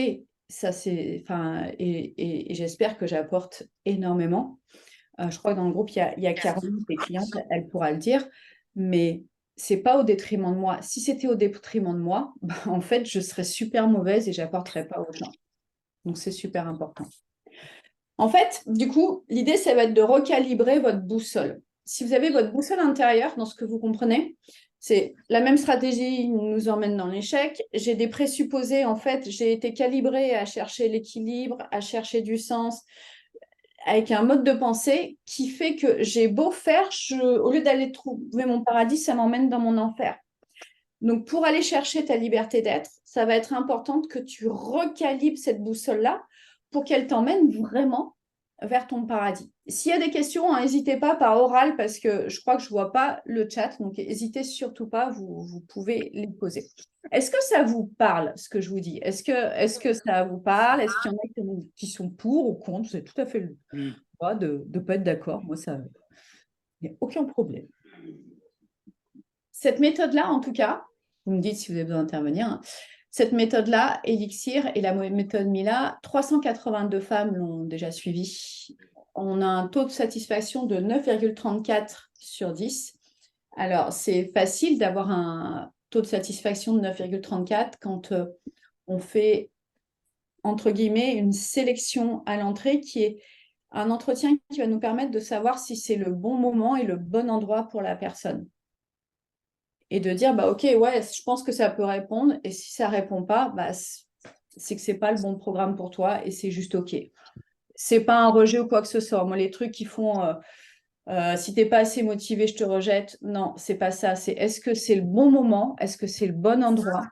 ça c'est, et j'espère que j'apporte énormément. Je crois que dans le groupe, il y a Caroline, tes clientes, elle pourra le dire, mais c'est pas au détriment de moi. Si c'était au détriment de moi, en fait, je serais super mauvaise et j'apporterais pas aux gens. Donc, c'est super important. En fait, du coup, l'idée, ça va être de recalibrer votre boussole. Si vous avez votre boussole intérieure, dans ce que vous comprenez, c'est la même stratégie nous emmène dans l'échec. J'ai des présupposés, en fait, j'ai été calibrée à chercher l'équilibre, à chercher du sens, avec un mode de pensée qui fait que j'ai beau faire, au lieu d'aller trouver mon paradis, ça m'emmène dans mon enfer. Donc, pour aller chercher ta liberté d'être, ça va être important que tu recalibres cette boussole-là pour qu'elle t'emmène vraiment vers ton paradis. S'il y a des questions, n'hésitez pas par oral parce que je crois que je ne vois pas le chat, donc n'hésitez surtout pas, vous pouvez les poser. Est-ce que ça vous parle, ce que je vous dis? Est-ce que ça vous parle? Est-ce qu'il y en a qui sont pour ou contre? Vous avez tout à fait le droit de ne pas être d'accord. Moi, il n'y a aucun problème. Cette méthode-là, en tout cas, vous me dites si vous avez besoin d'intervenir, hein. Cette méthode-là, Elixir et la méthode Mila, 382 femmes l'ont déjà suivie. On a un taux de satisfaction de 9,34 sur 10. Alors, c'est facile d'avoir un taux de satisfaction de 9,34 quand on fait entre guillemets, une sélection à l'entrée qui est un entretien qui va nous permettre de savoir si c'est le bon moment et le bon endroit pour la personne. Et de dire, bah, OK, ouais, je pense que ça peut répondre. Et si ça ne répond pas, bah, c'est que ce n'est pas le bon programme pour toi et c'est juste OK. Ce n'est pas un rejet ou quoi que ce soit. Moi, les trucs qui font si tu n'es pas assez motivé, je te rejette. Non, c'est pas ça. C'est est-ce que c'est le bon moment? Est-ce que c'est le bon endroit?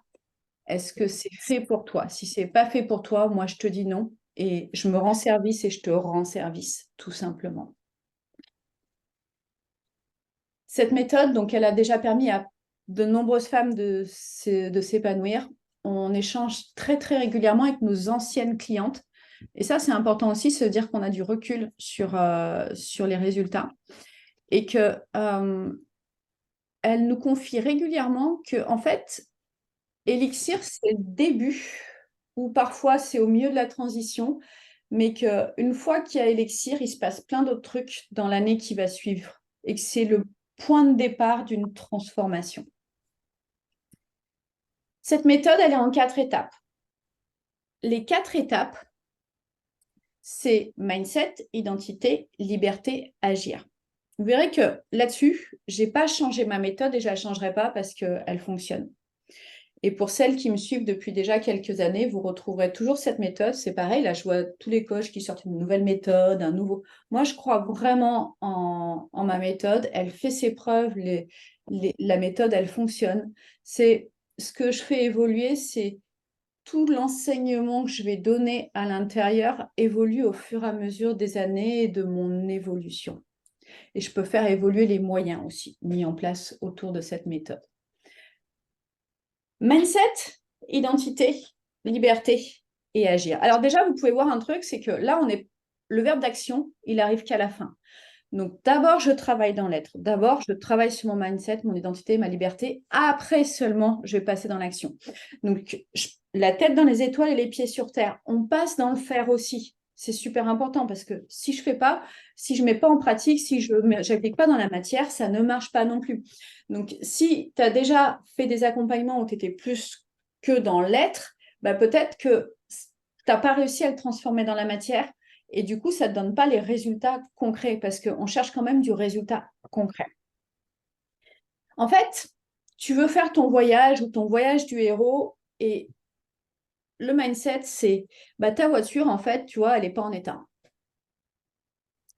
Est-ce que c'est fait pour toi? Si c'est pas fait pour toi, moi, je te dis non. Et je me rends service et je te rends service, tout simplement. Cette méthode, donc, elle a déjà permis à de nombreuses femmes de s'épanouir. On échange très, très régulièrement avec nos anciennes clientes. Et ça, c'est important aussi, se dire qu'on a du recul sur les résultats. Et que elle nous confie régulièrement que, en fait, Elixir, c'est le début, ou parfois c'est au milieu de la transition, mais qu'une fois qu'il y a Elixir, il se passe plein d'autres trucs dans l'année qui va suivre, et que c'est le point de départ d'une transformation. Cette méthode, elle est en 4 étapes. Les 4 étapes, c'est mindset, identité, liberté, agir. Vous verrez que là-dessus, je n'ai pas changé ma méthode et je ne la changerai pas parce qu'elle fonctionne. Et pour celles qui me suivent depuis déjà quelques années, vous retrouverez toujours cette méthode. C'est pareil, là, je vois tous les coachs qui sortent une nouvelle méthode, un nouveau. Moi, je crois vraiment en ma méthode. Elle fait ses preuves. La méthode, elle fonctionne. C'est ce que je fais évoluer, c'est tout l'enseignement que je vais donner à l'intérieur évolue au fur et à mesure des années et de mon évolution. Et je peux faire évoluer les moyens aussi mis en place autour de cette méthode. Mindset, identité, liberté et agir. Alors déjà, vous pouvez voir un truc, c'est que là, le verbe d'action, il arrive qu'à la fin. Donc d'abord, je travaille dans l'être. D'abord, je travaille sur mon mindset, mon identité, ma liberté. Après seulement, je vais passer dans l'action. Donc la tête dans les étoiles et les pieds sur terre. On passe dans le faire aussi. C'est super important parce que si je ne fais pas, si je ne mets pas en pratique, si je n'applique pas dans la matière, ça ne marche pas non plus. Donc, si tu as déjà fait des accompagnements où tu étais plus que dans l'être, bah, peut-être que tu n'as pas réussi à le transformer dans la matière et du coup, ça ne te donne pas les résultats concrets parce qu'on cherche quand même du résultat concret. En fait, tu veux faire ton voyage ou ton voyage du héros et le mindset, c'est ta voiture, en fait, tu vois, elle n'est pas en état.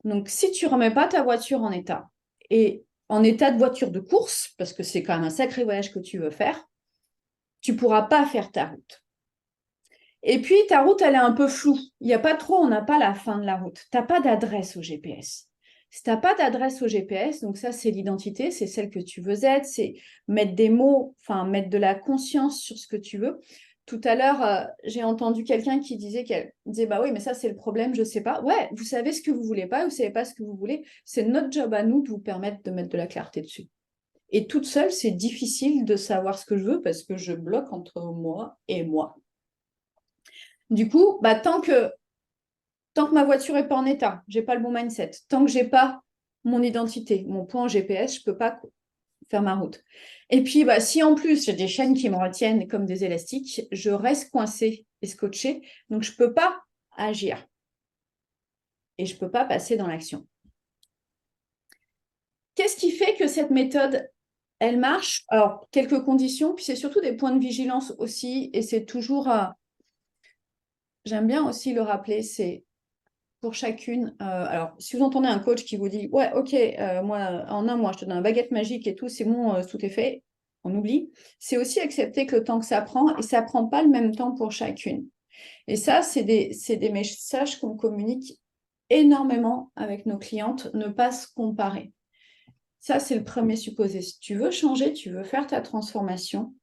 Donc, si tu ne remets pas ta voiture en état, et en état de voiture de course, parce que c'est quand même un sacré voyage que tu veux faire, tu ne pourras pas faire ta route. Et puis, ta route, elle est un peu floue. Il n'y a pas trop, on n'a pas la fin de la route. Tu n'as pas d'adresse au GPS. Si tu n'as pas d'adresse au GPS, donc ça, c'est l'identité, c'est celle que tu veux être, c'est mettre des mots, enfin, mettre de la conscience sur ce que tu veux. Tout à l'heure, j'ai entendu quelqu'un qui disait bah oui, mais ça, c'est le problème, je ne sais pas. Ouais, vous savez ce que vous ne voulez pas, vous ne savez pas ce que vous voulez. C'est notre job à nous de vous permettre de mettre de la clarté dessus. Et toute seule, c'est difficile de savoir ce que je veux parce que je bloque entre moi et moi. Du coup, tant que ma voiture n'est pas en état, je n'ai pas le bon mindset, tant que je n'ai pas mon identité, mon point GPS, je ne peux pas faire ma route. Et puis, si en plus, j'ai des chaînes qui me retiennent comme des élastiques, je reste coincée et scotchée, donc je ne peux pas agir. Et je ne peux pas passer dans l'action. Qu'est-ce qui fait que cette méthode, elle marche? Alors, quelques conditions, puis c'est surtout des points de vigilance aussi, et c'est toujours... J'aime bien aussi le rappeler, c'est pour chacune. Alors, si vous entendez un coach qui vous dit « Ouais, ok, moi, en un mois, je te donne une baguette magique et tout, c'est bon, tout est fait », on oublie. C'est aussi accepter que le temps que ça prend, et ça ne prend pas le même temps pour chacune. Et ça, c'est des messages qu'on communique énormément avec nos clientes, ne pas se comparer. Ça, c'est le premier supposé. Si tu veux changer, tu veux faire ta transformation,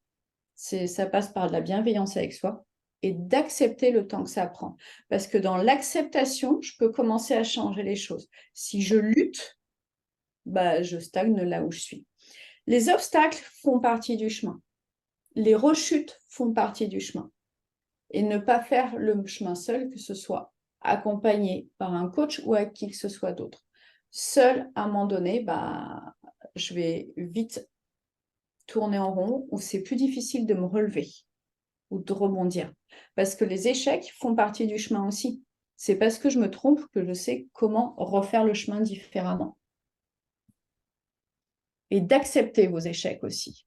ça passe par de la bienveillance avec soi et d'accepter le temps que ça prend. Parce que dans l'acceptation, je peux commencer à changer les choses. Si je lutte, je stagne là où je suis. Les obstacles font partie du chemin. Les rechutes font partie du chemin. Et ne pas faire le chemin seul, que ce soit accompagné par un coach ou à qui que ce soit d'autre. Seul, à un moment donné, je vais vite tourner en rond ou c'est plus difficile de me relever. ou de rebondir. Parce que les échecs font partie du chemin aussi. C'est parce que je me trompe que je sais comment refaire le chemin différemment. Et d'accepter vos échecs aussi.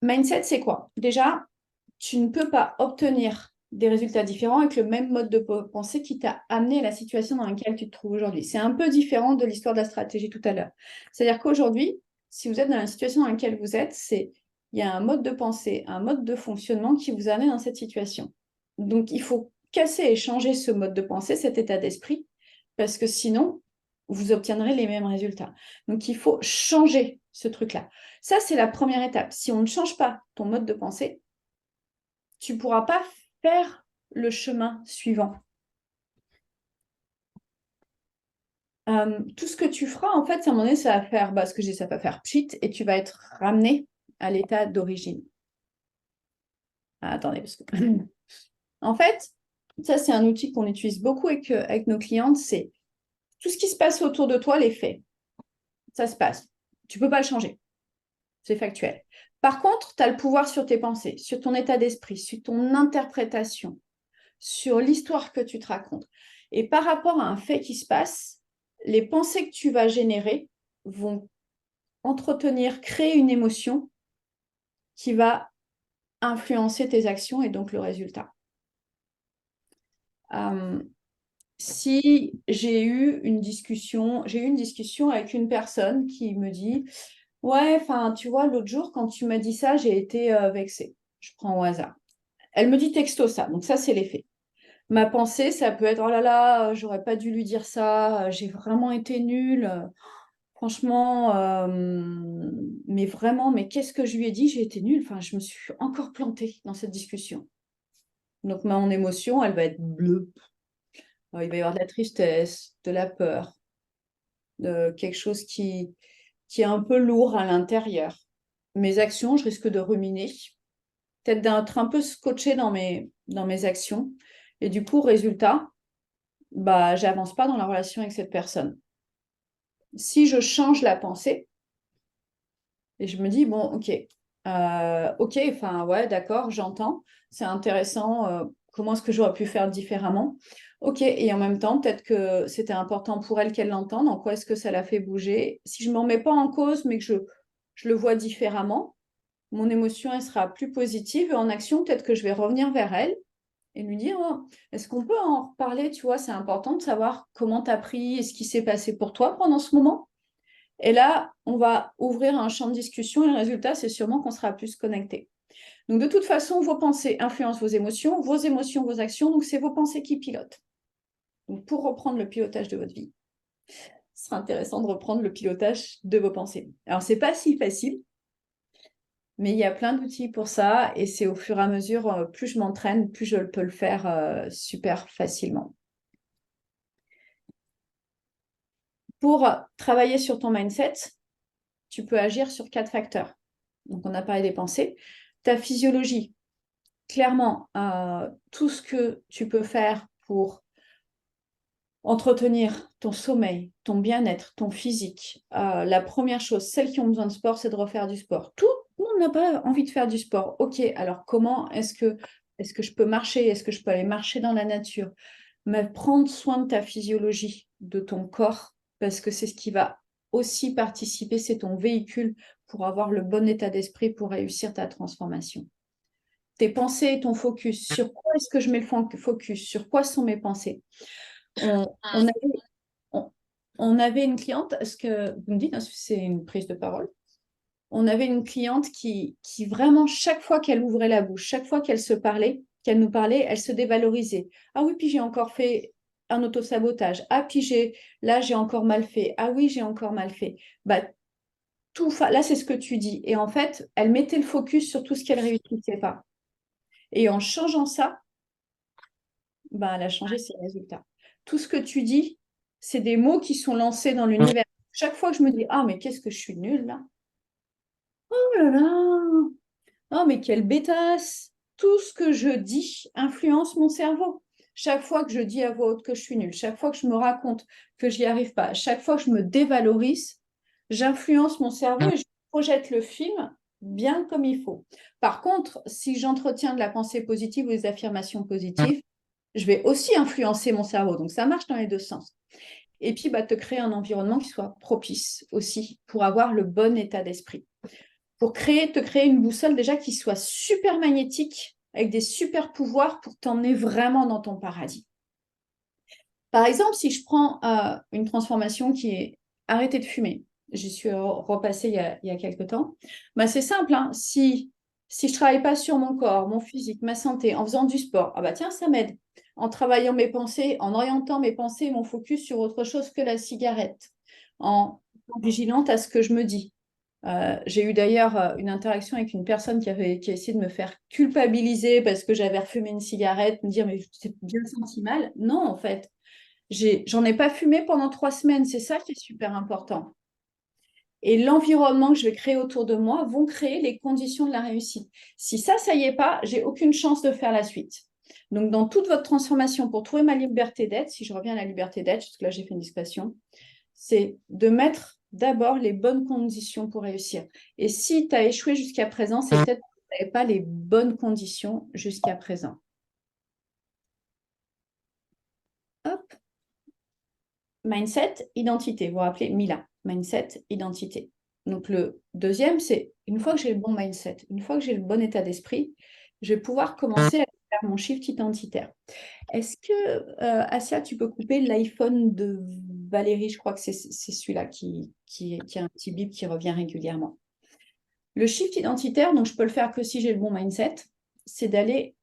Mindset, c'est quoi? Déjà, tu ne peux pas obtenir des résultats différents avec le même mode de pensée qui t'a amené à la situation dans laquelle tu te trouves aujourd'hui. C'est un peu différent de l'histoire de la stratégie tout à l'heure. C'est-à-dire qu'aujourd'hui, si vous êtes dans la situation dans laquelle vous êtes, il y a un mode de pensée, un mode de fonctionnement qui vous amène dans cette situation. Donc, il faut casser et changer ce mode de pensée, cet état d'esprit, parce que sinon, vous obtiendrez les mêmes résultats. Donc, il faut changer ce truc-là. Ça, c'est la première étape. Si on ne change pas ton mode de pensée, tu ne pourras pas faire le chemin suivant. Tout ce que tu feras, en fait, à un moment donné, ça va faire, ce que je dis, ça va faire pchit et tu vas être ramené à l'état d'origine. Ah, attendez, parce que... En fait, ça, c'est un outil qu'on utilise beaucoup avec nos clientes, c'est tout ce qui se passe autour de toi, les faits. Ça se passe. Tu ne peux pas le changer. C'est factuel. Par contre, tu as le pouvoir sur tes pensées, sur ton état d'esprit, sur ton interprétation, sur l'histoire que tu te racontes. Et par rapport à un fait qui se passe, les pensées que tu vas générer vont entretenir, créer une émotion qui va influencer tes actions et donc le résultat. Si j'ai eu une discussion avec une personne qui me dit « Ouais, enfin, tu vois, l'autre jour, quand tu m'as dit ça, j'ai été vexée. » Je prends au hasard. Elle me dit texto ça, donc ça, c'est les faits. Ma pensée, ça peut être « Oh là là, j'aurais pas dû lui dire ça, j'ai vraiment été nulle. Franchement, mais vraiment, mais qu'est-ce que je lui ai dit? J'ai été nulle. Enfin, je me suis encore plantée dans cette discussion. » Donc, mon émotion, elle va être bleue. Alors, il va y avoir de la tristesse, de la peur, de quelque chose qui est un peu lourd à l'intérieur. Mes actions, je risque de ruminer, peut-être d'être un peu scotché dans mes actions. Et du coup, résultat, j'avance pas dans la relation avec cette personne. Si je change la pensée et je me dis, bon, ok, enfin, ouais, d'accord, j'entends, c'est intéressant, comment est-ce que j'aurais pu faire différemment? Ok, et en même temps, peut-être que c'était important pour elle qu'elle l'entende, en quoi est-ce que ça l'a fait bouger? Si je ne m'en mets pas en cause, mais que je le vois différemment, mon émotion, elle sera plus positive et en action, peut-être que je vais revenir vers elle et lui dire, oh, est-ce qu'on peut en reparler? Tu vois, c'est important de savoir comment tu as pris et ce qui s'est passé pour toi pendant ce moment. Et là, on va ouvrir un champ de discussion et le résultat, c'est sûrement qu'on sera plus connecté. Donc, de toute façon, vos pensées influencent vos émotions, vos actions. Donc, c'est vos pensées qui pilotent. Donc, pour reprendre le pilotage de votre vie, ce sera intéressant de reprendre le pilotage de vos pensées. Alors, ce n'est pas si facile, mais il y a plein d'outils pour ça. Et c'est au fur et à mesure, plus je m'entraîne, plus je peux le faire super facilement. Pour travailler sur ton mindset, tu peux agir sur 4 facteurs. Donc, on a parlé des pensées. Ta physiologie, clairement, tout ce que tu peux faire pour entretenir ton sommeil, ton bien-être, ton physique. La première chose, celles qui ont besoin de sport, c'est de refaire du sport. Tout le monde n'a pas envie de faire du sport. Ok, alors comment est-ce que je peux marcher? Est-ce que je peux aller marcher dans la nature? Mais prendre soin de ta physiologie, de ton corps, parce que c'est ce qui va aussi participer, c'est ton véhicule pour avoir le bon état d'esprit pour réussir ta transformation. Tes pensées et ton focus. Sur quoi est-ce que je mets le focus? Sur quoi sont mes pensées? On avait une cliente, est-ce que vous me dites, hein, c'est une prise de parole? On avait une cliente qui vraiment, chaque fois qu'elle ouvrait la bouche, chaque fois qu'elle qu'elle nous parlait, elle se dévalorisait. Ah oui, puis j'ai encore fait un autosabotage. Ah, puis là, j'ai encore mal fait. Ah oui, j'ai encore mal fait. Là, c'est ce que tu dis. Et en fait, elle mettait le focus sur tout ce qu'elle ne réussissait pas. Et en changeant ça, elle a changé ses résultats. Tout ce que tu dis, c'est des mots qui sont lancés dans l'univers. Chaque fois que je me dis, ah, mais qu'est-ce que je suis nulle là? Oh là là! Oh, mais quelle bêtasse! Tout ce que je dis influence mon cerveau. Chaque fois que je dis à voix haute que je suis nulle, chaque fois que je me raconte que je n'y arrive pas, chaque fois que je me dévalorise, j'influence mon cerveau et je projette le film bien comme il faut. Par contre, si j'entretiens de la pensée positive ou des affirmations positives, je vais aussi influencer mon cerveau. Donc, ça marche dans les deux sens. Et puis, te créer un environnement qui soit propice aussi pour avoir le bon état d'esprit. Pour te créer une boussole déjà qui soit super magnétique, avec des super pouvoirs pour t'emmener vraiment dans ton paradis. Par exemple, si je prends une transformation qui est arrêter de fumer, j'y suis repassée il y a quelques temps, c'est simple, hein. Si je ne travaille pas sur mon corps, mon physique, ma santé, en faisant du sport, tiens, ça m'aide. En travaillant mes pensées, en orientant mes pensées et mon focus sur autre chose que la cigarette, en étant vigilante à ce que je me dis. J'ai eu d'ailleurs une interaction avec une personne qui a essayé de me faire culpabiliser parce que j'avais refumé une cigarette, me dire mais tu t'es bien senti mal. Non, en fait, j'en ai pas fumé pendant 3 semaines. C'est ça qui est super important. Et l'environnement que je vais créer autour de moi vont créer les conditions de la réussite. Si ça y est pas, j'ai aucune chance de faire la suite. Donc, dans toute votre transformation, pour trouver ma liberté d'être, si je reviens à la liberté d'être, parce que là, j'ai fait une discussion, c'est de mettre d'abord les bonnes conditions pour réussir. Et si tu as échoué jusqu'à présent, c'est peut-être que tu n'avais pas les bonnes conditions jusqu'à présent. Hop. Mindset, identité. Vous vous rappelez Mila. Mindset, identité. Donc, le deuxième, c'est une fois que j'ai le bon mindset, une fois que j'ai le bon état d'esprit, je vais pouvoir commencer à faire mon shift identitaire. Est-ce que, Asia, tu peux couper l'iPhone de Valérie? Je crois que c'est celui-là qui a un petit bip qui revient régulièrement. Le shift identitaire, donc je peux le faire que si j'ai le bon mindset, c'est d'aller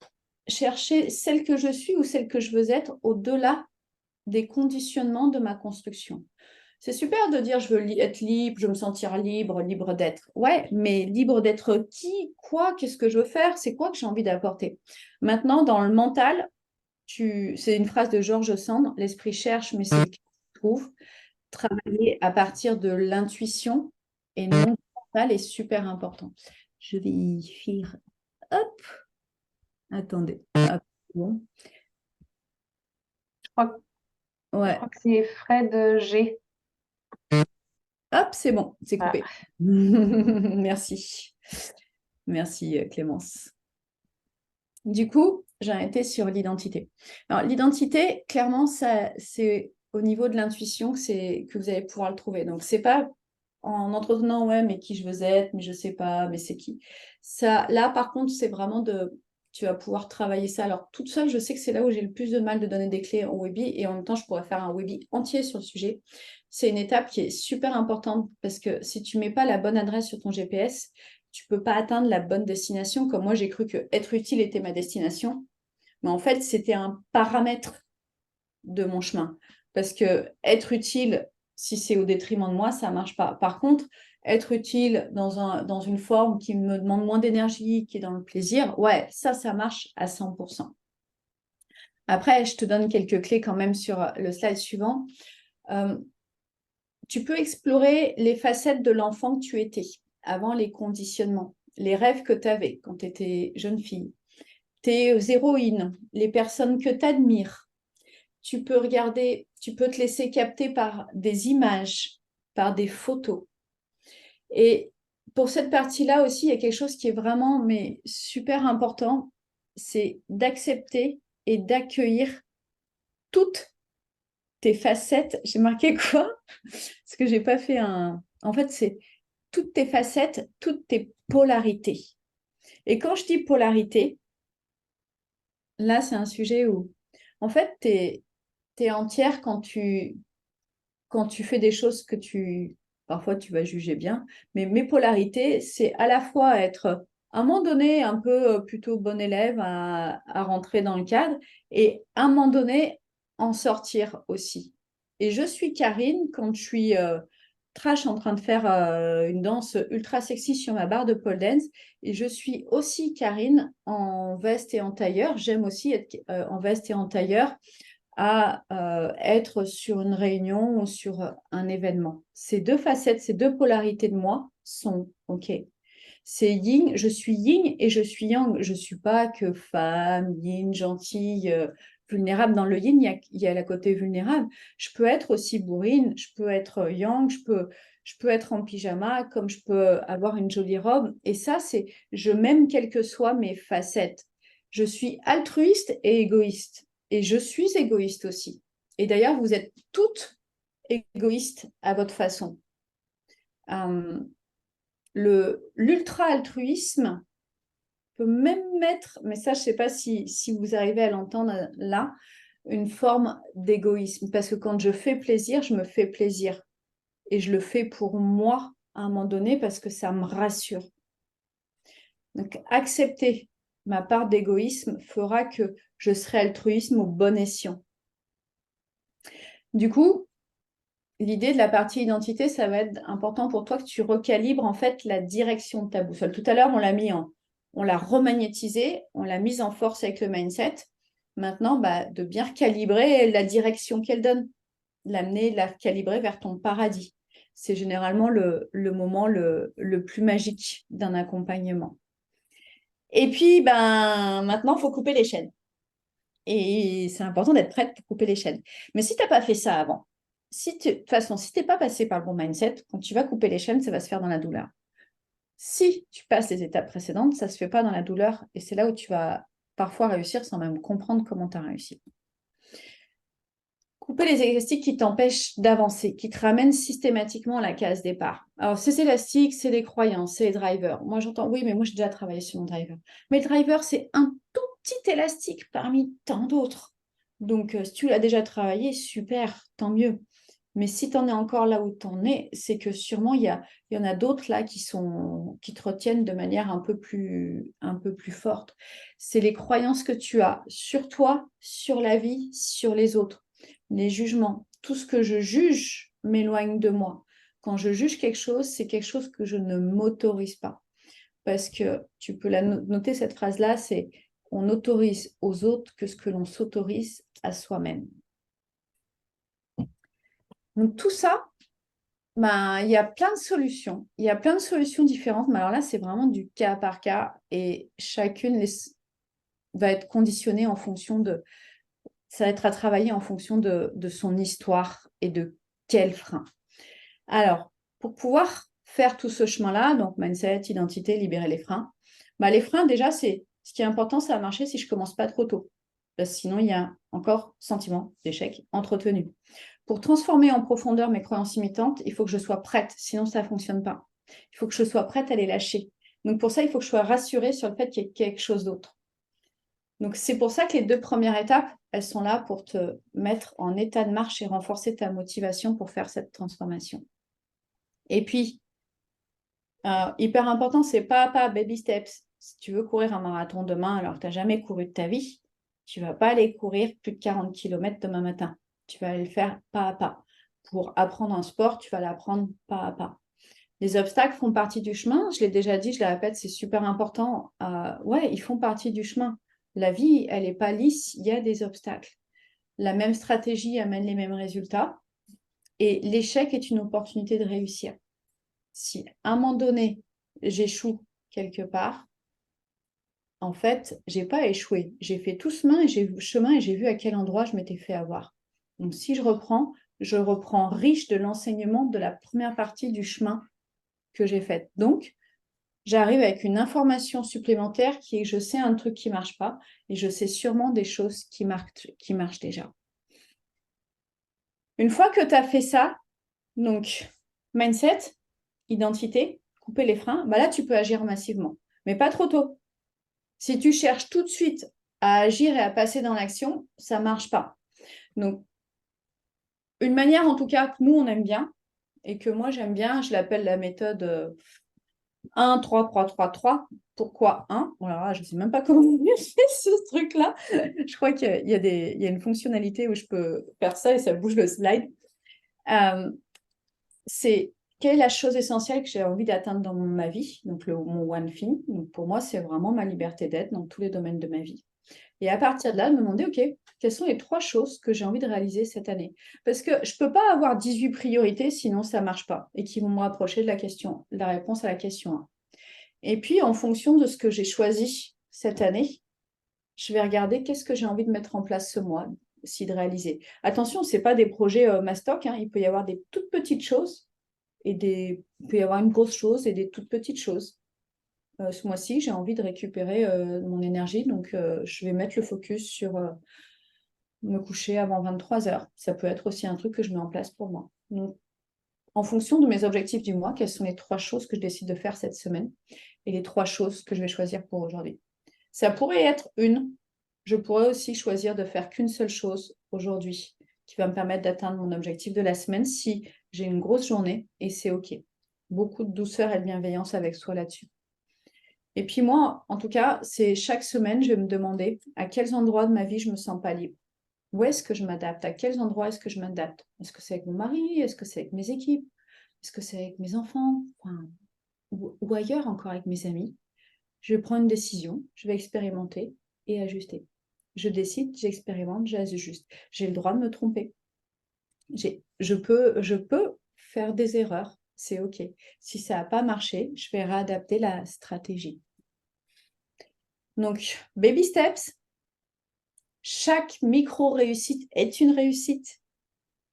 chercher celle que je suis ou celle que je veux être au-delà des conditionnements de ma construction. C'est super de dire je veux être libre, je veux me sentir libre, libre d'être. Ouais, mais libre d'être qui, quoi, qu'est-ce que je veux faire, c'est quoi que j'ai envie d'apporter. Maintenant, dans le mental, c'est une phrase de George Sand, l'esprit cherche, mais c'est le qui trouve. Travailler à partir de l'intuition et non du mental est super important. Je vais y faire. Hop, attendez. Hop, bon. Je crois que c'est Fred G. Hop, c'est bon, c'est coupé. Merci. Merci Clémence. Du coup, j'ai été sur l'identité. Alors, l'identité, clairement, c'est au niveau de l'intuition que vous allez pouvoir le trouver. Donc, c'est pas en entretenant, ouais, mais qui je veux être, mais je sais pas, mais c'est qui. Ça, là, par contre, c'est vraiment tu vas pouvoir travailler ça. Alors, toute seule, je sais que c'est là où j'ai le plus de mal de donner des clés en Webi, et en même temps, je pourrais faire un Webi entier sur le sujet. C'est une étape qui est super importante parce que si tu mets pas la bonne adresse sur ton GPS, tu peux pas atteindre la bonne destination. Comme moi, j'ai cru que être utile était ma destination, mais en fait, c'était un paramètre de mon chemin. Parce que être utile, si c'est au détriment de moi, ça ne marche pas. Par contre, être utile dans une forme qui me demande moins d'énergie, qui est dans le plaisir, ouais, ça marche à 100%. Après, je te donne quelques clés quand même sur le slide suivant. Tu peux explorer les facettes de l'enfant que tu étais avant les conditionnements, les rêves que tu avais quand tu étais jeune fille, tes héroïnes, les personnes que tu admires. Tu peux regarder, tu peux te laisser capter par des images, par des photos. Et pour cette partie-là aussi, il y a quelque chose qui est vraiment super important, c'est d'accepter et d'accueillir toutes tes facettes. J'ai marqué quoi? Parce que j'ai pas fait un... En fait, c'est toutes tes facettes, toutes tes polarités. Et quand je dis polarité, là, c'est un sujet où, en fait, tu es entière quand tu fais des choses que parfois tu vas juger bien, mais mes polarités, c'est à la fois être à un moment donné un peu plutôt bon élève à rentrer dans le cadre et à un moment donné en sortir aussi. Et je suis Karine quand je suis trash en train de faire une danse ultra sexy sur ma barre de pole dance et je suis aussi Karine en veste et en tailleur. J'aime aussi être en veste et en tailleur à être sur une réunion ou sur un événement. Ces deux facettes, ces deux polarités de moi sont OK. C'est yin, je suis yin et je suis yang. Je ne suis pas que femme, yin, gentille, vulnérable. Dans le yin, il y a la côté vulnérable. Je peux être aussi bourrine, je peux être yang, je peux être en pyjama, comme je peux avoir une jolie robe. Et ça, c'est je m'aime quelles que soient mes facettes. Je suis altruiste et égoïste. Et je suis égoïste aussi. Et d'ailleurs, vous êtes toutes égoïstes à votre façon. L'ultra-altruisme peut même mettre, mais ça, je ne sais pas si vous arrivez à l'entendre là, une forme d'égoïsme. Parce que quand je fais plaisir, je me fais plaisir. Et je le fais pour moi à un moment donné parce que ça me rassure. Donc, accepter ma part d'égoïsme fera que je serai altruisme au bon escient. Du coup, l'idée de la partie identité, ça va être important pour toi que tu recalibres en fait la direction de ta boussole. Tout à l'heure, on l'a remagnétisé, on l'a mise en force avec le mindset. Maintenant, de bien recalibrer la direction qu'elle donne, l'amener, la calibrer vers ton paradis. C'est généralement le moment le plus magique d'un accompagnement. Et puis, maintenant, il faut couper les chaînes. Et c'est important d'être prête pour couper les chaînes. Mais si tu n'as pas fait ça avant, de toute façon, si tu n'es pas passé par le bon mindset, quand tu vas couper les chaînes, ça va se faire dans la douleur. Si tu passes les étapes précédentes, ça ne se fait pas dans la douleur. Et c'est là où tu vas parfois réussir sans même comprendre comment tu as réussi. Couper les élastiques qui t'empêchent d'avancer, qui te ramènent systématiquement à la case départ. Alors, ces élastiques, c'est les croyances, c'est les drivers. Moi, j'entends, oui, mais moi, j'ai déjà travaillé sur mon driver. Mais le driver, c'est un tout petit élastique parmi tant d'autres. Donc, si tu l'as déjà travaillé, super, tant mieux. Mais si tu en es encore là où tu en es, c'est que sûrement, il y en a d'autres là qui te retiennent de manière un peu plus forte. C'est les croyances que tu as sur toi, sur la vie, sur les autres. Les jugements, tout ce que je juge m'éloigne de moi. Quand je juge quelque chose, c'est quelque chose que je ne m'autorise pas. Parce que tu peux noter cette phrase-là, c'est on autorise aux autres que ce que l'on s'autorise à soi-même. Donc tout ça, il y a plein de solutions. Il y a plein de solutions différentes, mais alors là, c'est vraiment du cas par cas et chacune va être conditionnée en fonction de... Ça va être à travailler en fonction de son histoire et de quel frein. Alors, pour pouvoir faire tout ce chemin-là, donc mindset, identité, libérer les freins, les freins, déjà, ce qui est important, ça va marcher si je ne commence pas trop tôt. Parce que sinon, il y a encore sentiment d'échec entretenu. Pour transformer en profondeur mes croyances imitantes, il faut que je sois prête, sinon ça ne fonctionne pas. Il faut que je sois prête à les lâcher. Donc pour ça, il faut que je sois rassurée sur le fait qu'il y ait quelque chose d'autre. Donc c'est pour ça que les 2 premières étapes, elles sont là pour te mettre en état de marche et renforcer ta motivation pour faire cette transformation. Et puis, hyper important, c'est pas à pas, baby steps. Si tu veux courir un marathon demain alors que tu n'as jamais couru de ta vie, tu ne vas pas aller courir plus de 40 km demain matin. Tu vas aller le faire pas à pas. Pour apprendre un sport, tu vas l'apprendre pas à pas. Les obstacles font partie du chemin. Je l'ai déjà dit, je le répète, c'est super important. Ouais, ils font partie du chemin. La vie, elle n'est pas lisse, il y a des obstacles. La même stratégie amène les mêmes résultats. Et l'échec est une opportunité de réussir. Si à un moment donné, j'échoue quelque part, en fait, je n'ai pas échoué. J'ai fait tout ce chemin et j'ai vu à quel endroit je m'étais fait avoir. Donc, si je reprends riche de l'enseignement de la première partie du chemin que j'ai fait. Donc, j'arrive avec une information supplémentaire qui est que je sais un truc qui ne marche pas et je sais sûrement des choses qui marchent déjà. Une fois que tu as fait ça, donc mindset, identité, couper les freins, là, tu peux agir massivement, mais pas trop tôt. Si tu cherches tout de suite à agir et à passer dans l'action, ça ne marche pas. Donc, une manière en tout cas que nous, on aime bien et que moi, j'aime bien, je l'appelle la méthode 1, 3, 3, 3, 3. Pourquoi 1 ? Alors, je ne sais même pas comment on fait ce truc-là. Je crois qu'il y a une fonctionnalité où je peux faire ça et ça bouge le slide. C'est quelle est la chose essentielle que j'ai envie d'atteindre dans ma vie, donc mon one thing. Donc pour moi, c'est vraiment ma liberté d'être dans tous les domaines de ma vie. Et à partir de là, me demander, OK, quelles sont les 3 choses que j'ai envie de réaliser cette année ? Parce que je ne peux pas avoir 18 priorités, sinon ça ne marche pas et qui vont me rapprocher de la réponse à la question 1. Et puis, en fonction de ce que j'ai choisi cette année, je vais regarder qu'est-ce que j'ai envie de mettre en place ce mois-ci de réaliser. Attention, ce n'est pas des projets mastoc, il peut y avoir des toutes petites choses il peut y avoir une grosse chose et des toutes petites choses. Ce mois-ci, j'ai envie de récupérer mon énergie, donc je vais mettre le focus sur me coucher avant 23 heures. Ça peut être aussi un truc que je mets en place pour moi. Donc, en fonction de mes objectifs du mois, quelles sont les 3 choses que je décide de faire cette semaine et les 3 choses que je vais choisir pour aujourd'hui. Ça pourrait être une. Je pourrais aussi choisir de faire qu'une seule chose aujourd'hui qui va me permettre d'atteindre mon objectif de la semaine si j'ai une grosse journée et c'est OK. Beaucoup de douceur et de bienveillance avec soi là-dessus. Et puis moi, en tout cas, c'est chaque semaine, je vais me demander à quels endroits de ma vie je me sens pas libre. Où est-ce que je m'adapte? À quels endroits est-ce que je m'adapte? Est-ce que c'est avec mon mari? Est-ce que c'est avec mes équipes? Est-ce que c'est avec mes enfants? Enfin, ou ailleurs encore avec mes amis? Je prends une décision, je vais expérimenter et ajuster. Je décide, j'expérimente, j'ajuste. J'ai le droit de me tromper. Je peux faire des erreurs, c'est OK. Si ça n'a pas marché, je vais réadapter la stratégie. Donc, baby steps. Chaque micro-réussite est une réussite.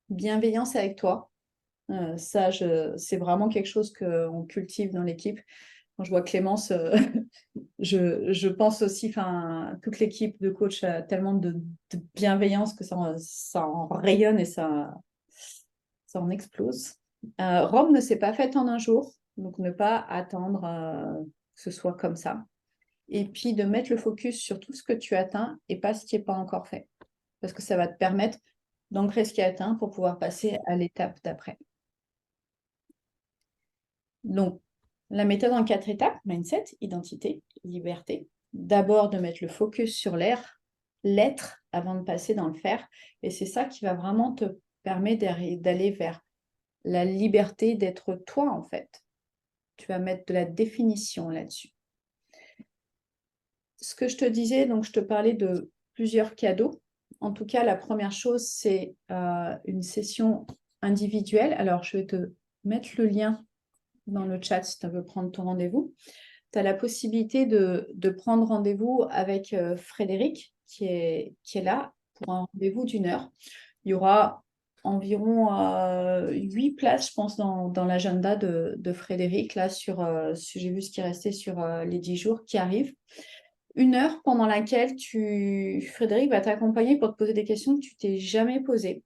Bienveillance avec toi. Ça, c'est vraiment quelque chose qu'on cultive dans l'équipe. Quand je vois Clémence, je pense aussi, toute l'équipe de coach a tellement de bienveillance que ça en rayonne et ça en explose. Rome ne s'est pas faite en un jour, donc ne pas attendre que ce soit comme ça. Et puis de mettre le focus sur tout ce que tu atteins et pas ce qui n'est pas encore fait. Parce que ça va te permettre d'ancrer ce qui est atteint pour pouvoir passer à l'étape d'après. Donc, la méthode en 4 étapes, mindset, identité, liberté. D'abord, de mettre le focus sur l'être avant de passer dans le faire. Et c'est ça qui va vraiment te permettre d'aller vers la liberté d'être toi, en fait. Tu vas mettre de la définition là-dessus. Ce que je te disais, donc je te parlais de plusieurs cadeaux. En tout cas, la première chose, c'est une session individuelle. Alors, je vais te mettre le lien dans le chat si tu veux prendre ton rendez-vous. Tu as la possibilité de prendre rendez-vous avec Frédéric, qui est là pour un rendez-vous d'1 heure. Il y aura environ 8 places, je pense, dans l'agenda de Frédéric, là, j'ai vu ce qui restait sur les 10 jours qui arrivent. 1 heure pendant laquelle Frédéric va t'accompagner pour te poser des questions que tu t'es jamais posées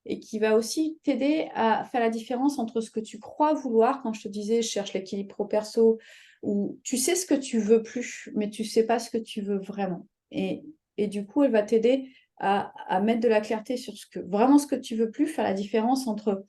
et qui va aussi t'aider à faire la différence entre ce que tu crois vouloir, quand je te disais je cherche l'équilibre pro-perso, ou tu sais ce que tu veux plus, mais tu sais pas ce que tu veux vraiment. Et du coup, elle va t'aider à mettre de la clarté sur vraiment ce que tu veux plus, faire la différence entre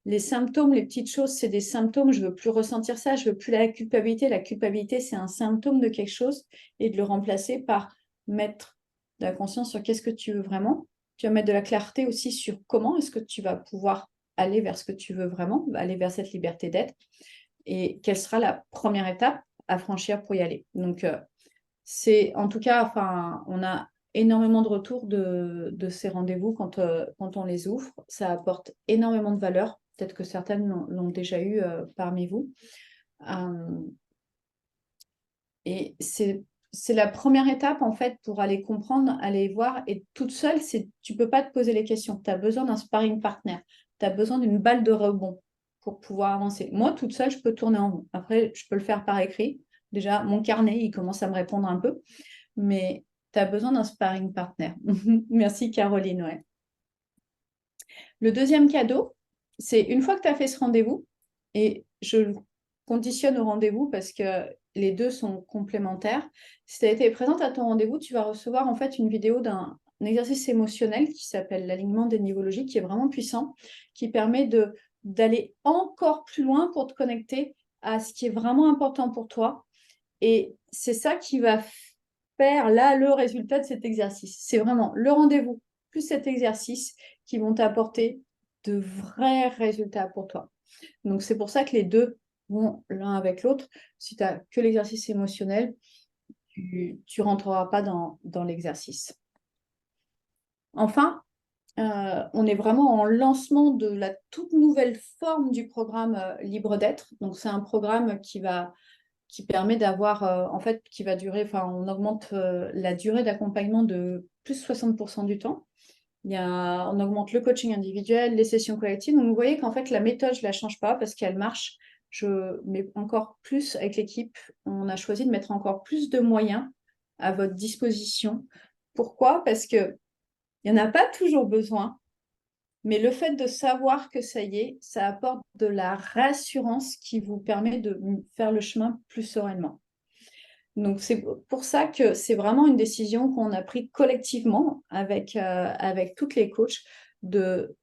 les symptômes, les petites choses, c'est des symptômes, je veux plus ressentir ça, je veux plus la culpabilité. La culpabilité, c'est un symptôme de quelque chose et de le remplacer par mettre de la conscience sur qu'est-ce que tu veux vraiment. Tu vas mettre de la clarté aussi sur comment est-ce que tu vas pouvoir aller vers ce que tu veux vraiment, aller vers cette liberté d'être et quelle sera la première étape à franchir pour y aller. Donc, c'est en tout cas, on a énormément de retours de ces rendez-vous quand on les ouvre. Ça apporte énormément de valeur. Peut-être que certaines l'ont déjà eu parmi vous. Et c'est la première étape, en fait, pour aller comprendre, aller voir. Et toute seule, tu ne peux pas te poser les questions. Tu as besoin d'un sparring partner. Tu as besoin d'une balle de rebond pour pouvoir avancer. Moi, toute seule, je peux tourner en rond. Après, je peux le faire par écrit. Déjà, mon carnet, il commence à me répondre un peu. Mais tu as besoin d'un sparring partner. Merci, Caroline. Ouais. Le deuxième cadeau, c'est une fois que tu as fait ce rendez-vous, et je le conditionne au rendez-vous parce que les deux sont complémentaires. Si tu as été présente à ton rendez-vous, tu vas recevoir en fait une vidéo d'un exercice émotionnel qui s'appelle l'alignement des niveaux logiques, qui est vraiment puissant, qui permet d'aller encore plus loin pour te connecter à ce qui est vraiment important pour toi. Et c'est ça qui va faire là le résultat de cet exercice. C'est vraiment le rendez-vous plus cet exercice qui vont t'apporter de vrais résultats pour toi. Donc, c'est pour ça que les deux vont l'un avec l'autre. Si tu n'as que l'exercice émotionnel, tu ne rentreras pas dans l'exercice. Enfin, on est vraiment en lancement de la toute nouvelle forme du programme Libre d'être. Donc, c'est un programme qui permet d'avoir, en fait, qui va durer, on augmente la durée d'accompagnement de plus de 60% du temps. On augmente le coaching individuel, les sessions collectives. Donc, vous voyez qu'en fait, la méthode, je ne la change pas parce qu'elle marche. Je mets encore plus avec l'équipe. On a choisi de mettre encore plus de moyens à votre disposition. Pourquoi? Parce qu'il n'y en a pas toujours besoin, mais le fait de savoir que ça y est, ça apporte de la rassurance qui vous permet de faire le chemin plus sereinement. Donc, c'est pour ça que c'est vraiment une décision qu'on a prise collectivement avec toutes les coachs de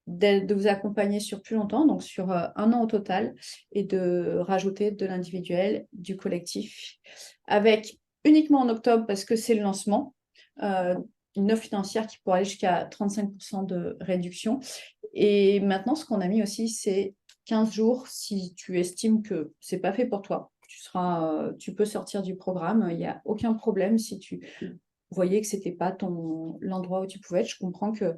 vous accompagner sur plus longtemps, donc sur 1 an au total, et de rajouter de l'individuel, du collectif, avec uniquement en octobre, parce que c'est le lancement, une offre financière qui pourrait aller jusqu'à 35% de réduction. Et maintenant, ce qu'on a mis aussi, c'est 15 jours si tu estimes que c'est pas fait pour toi. Tu peux sortir du programme, il n'y a aucun problème si tu voyais que c'était pas l'endroit où tu pouvais être. Je comprends que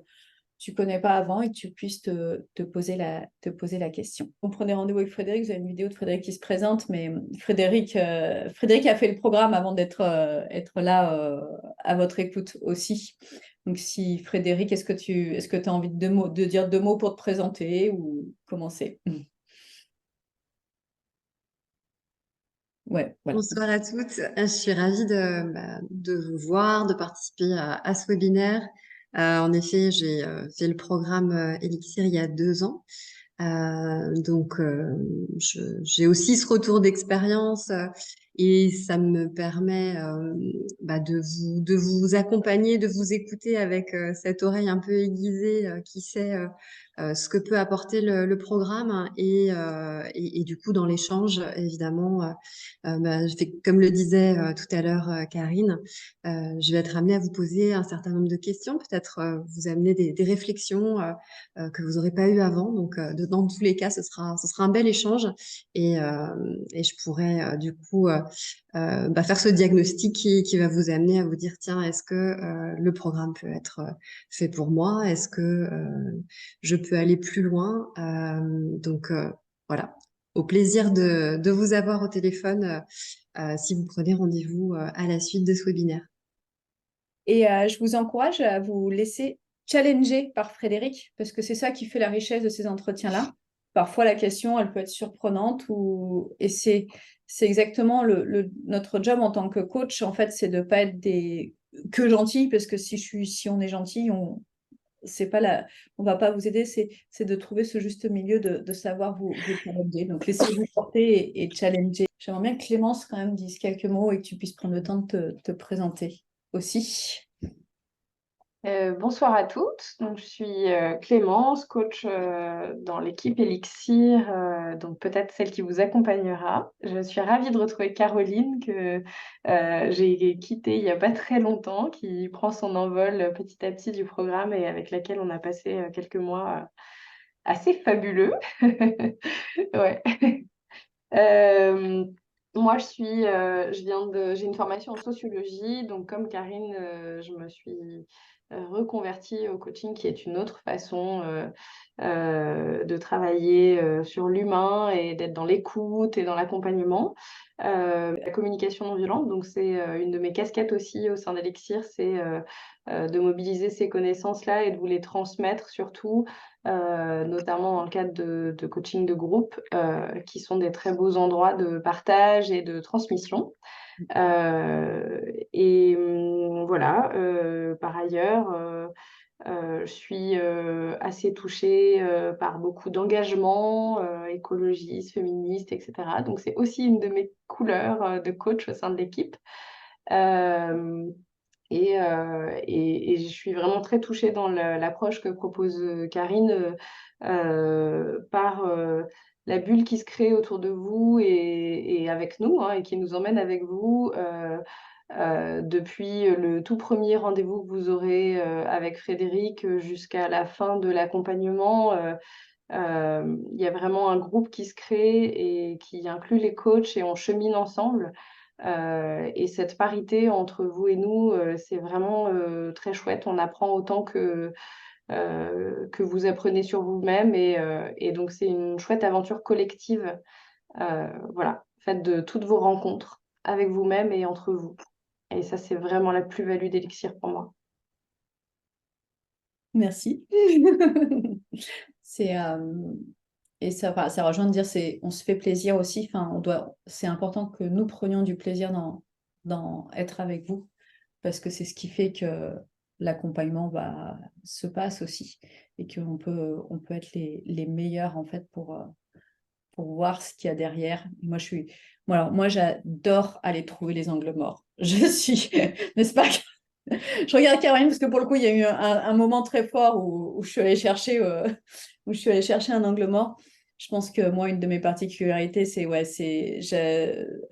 tu connais pas avant et que tu puisses te poser la question. Vous prenez rendez-vous avec Frédéric, vous avez une vidéo de Frédéric qui se présente, mais Frédéric a fait le programme avant d'être être là à votre écoute aussi. Donc si Frédéric, est-ce que tu as envie de dire 2 mots pour te présenter ou commencer? Ouais, voilà. Bonsoir à toutes. Je suis ravie de vous voir, de participer à ce webinaire. En effet, j'ai fait le programme Elixir il y a 2 ans. J'ai aussi ce retour d'expérience et ça me permet de vous accompagner, de vous écouter avec cette oreille un peu aiguisée qui sait ce que peut apporter le programme et du coup dans l'échange évidemment comme le disait tout à l'heure Karine, je vais être amenée à vous poser un certain nombre de questions, peut-être vous amener des réflexions que vous n'aurez pas eues avant. Donc dans tous les cas, ce sera un bel échange et je pourrais du coup faire ce diagnostic qui va vous amener à vous dire tiens, est-ce que le programme peut être fait pour moi? Est-ce que je peux aller plus loin? Voilà. Au plaisir de vous avoir au téléphone si vous prenez rendez-vous à la suite de ce webinaire. Et je vous encourage à vous laisser challenger par Frédéric, parce que c'est ça qui fait la richesse de ces entretiens-là. Parfois, la question, elle peut être surprenante, et c'est exactement notre job en tant que coach, en fait, c'est de ne pas être que gentils, parce que si on est gentil, on va pas vous aider, c'est de trouver ce juste milieu de savoir vous challenger. Donc, laissez-vous porter et challenger. J'aimerais bien que Clémence, quand même, dise quelques mots et que tu puisses prendre le temps de te présenter aussi. Bonsoir à toutes. Donc, je suis Clémence, coach dans l'équipe Elixir, donc peut-être celle qui vous accompagnera. Je suis ravie de retrouver Caroline que j'ai quittée il n'y a pas très longtemps, qui prend son envol petit à petit du programme et avec laquelle on a passé quelques mois assez fabuleux. Ouais. Euh, Moi, j'ai une formation en sociologie, donc comme Karine, je me suis reconvertie au coaching, qui est une autre façon de travailler sur l'humain et d'être dans l'écoute et dans l'accompagnement. La communication non violente, donc c'est une de mes casquettes aussi au sein d'Elixir, c'est de mobiliser ces connaissances-là et de vous les transmettre surtout notamment dans le cadre de coaching de groupe, qui sont des très beaux endroits de partage et de transmission. Voilà, par ailleurs, je suis assez touchée par beaucoup d'engagements écologistes, féministes, etc. Donc, c'est aussi une de mes couleurs de coach au sein de l'équipe. Et je suis vraiment très touchée dans l'approche que propose Karine par la bulle qui se crée autour de vous et avec nous, hein, et qui nous emmène avec vous depuis le tout premier rendez-vous que vous aurez avec Frédéric jusqu'à la fin de l'accompagnement. Il y a vraiment un groupe qui se crée et qui inclut les coachs et on chemine ensemble. Et cette parité entre vous et nous, c'est vraiment très chouette. On apprend autant que vous apprenez sur vous-même. Et donc, c'est une chouette aventure collective. Voilà, faites de toutes vos rencontres avec vous-même et entre vous. Et ça, c'est vraiment la plus-value d'Elixir pour moi. Merci. C'est et ça, enfin, ça rejoint de dire on se fait plaisir aussi. Enfin, c'est important que nous prenions du plaisir dans être avec vous parce que c'est ce qui fait que l'accompagnement se passe aussi et qu'on on peut être les meilleurs en fait pour voir ce qu'il y a derrière. Moi, j'adore aller trouver les angles morts. Je suis, n'est-ce pas? Je regarde Caroline parce que pour le coup, il y a eu un moment très fort où je suis allée chercher, un angle mort. Je pense que moi, une de mes particularités,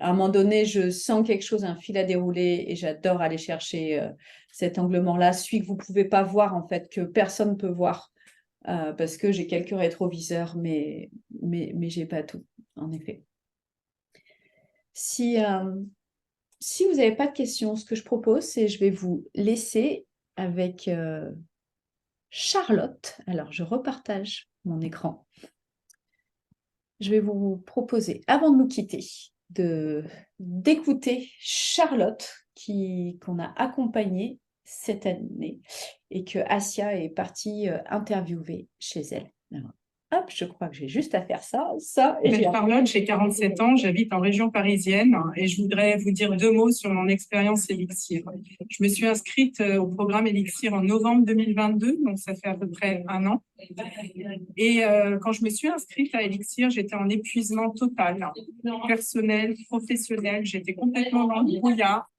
à un moment donné, je sens quelque chose, un fil à dérouler, et j'adore aller chercher cet angle mort-là, celui que vous ne pouvez pas voir, en fait, que personne ne peut voir, parce que j'ai quelques rétroviseurs, mais je n'ai pas tout, en effet. Si vous n'avez pas de questions, ce que je propose, c'est je vais vous laisser avec Charlotte. Alors, je repartage mon écran. Je vais vous proposer, avant de nous quitter, d'écouter Charlotte qu'on a accompagnée cette année et que Asia est partie interviewer chez elle. Alors, hop, je crois que j'ai juste à faire ça. Charlotte, j'ai 47 ans, j'habite en région parisienne et je voudrais vous dire 2 mots sur mon expérience Elixir. Je me suis inscrite au programme Elixir en novembre 2022, donc ça fait à peu près 1 an. Et quand je me suis inscrite à Elixir, j'étais en épuisement total, personnel, professionnel, j'étais complètement dans le brouillard.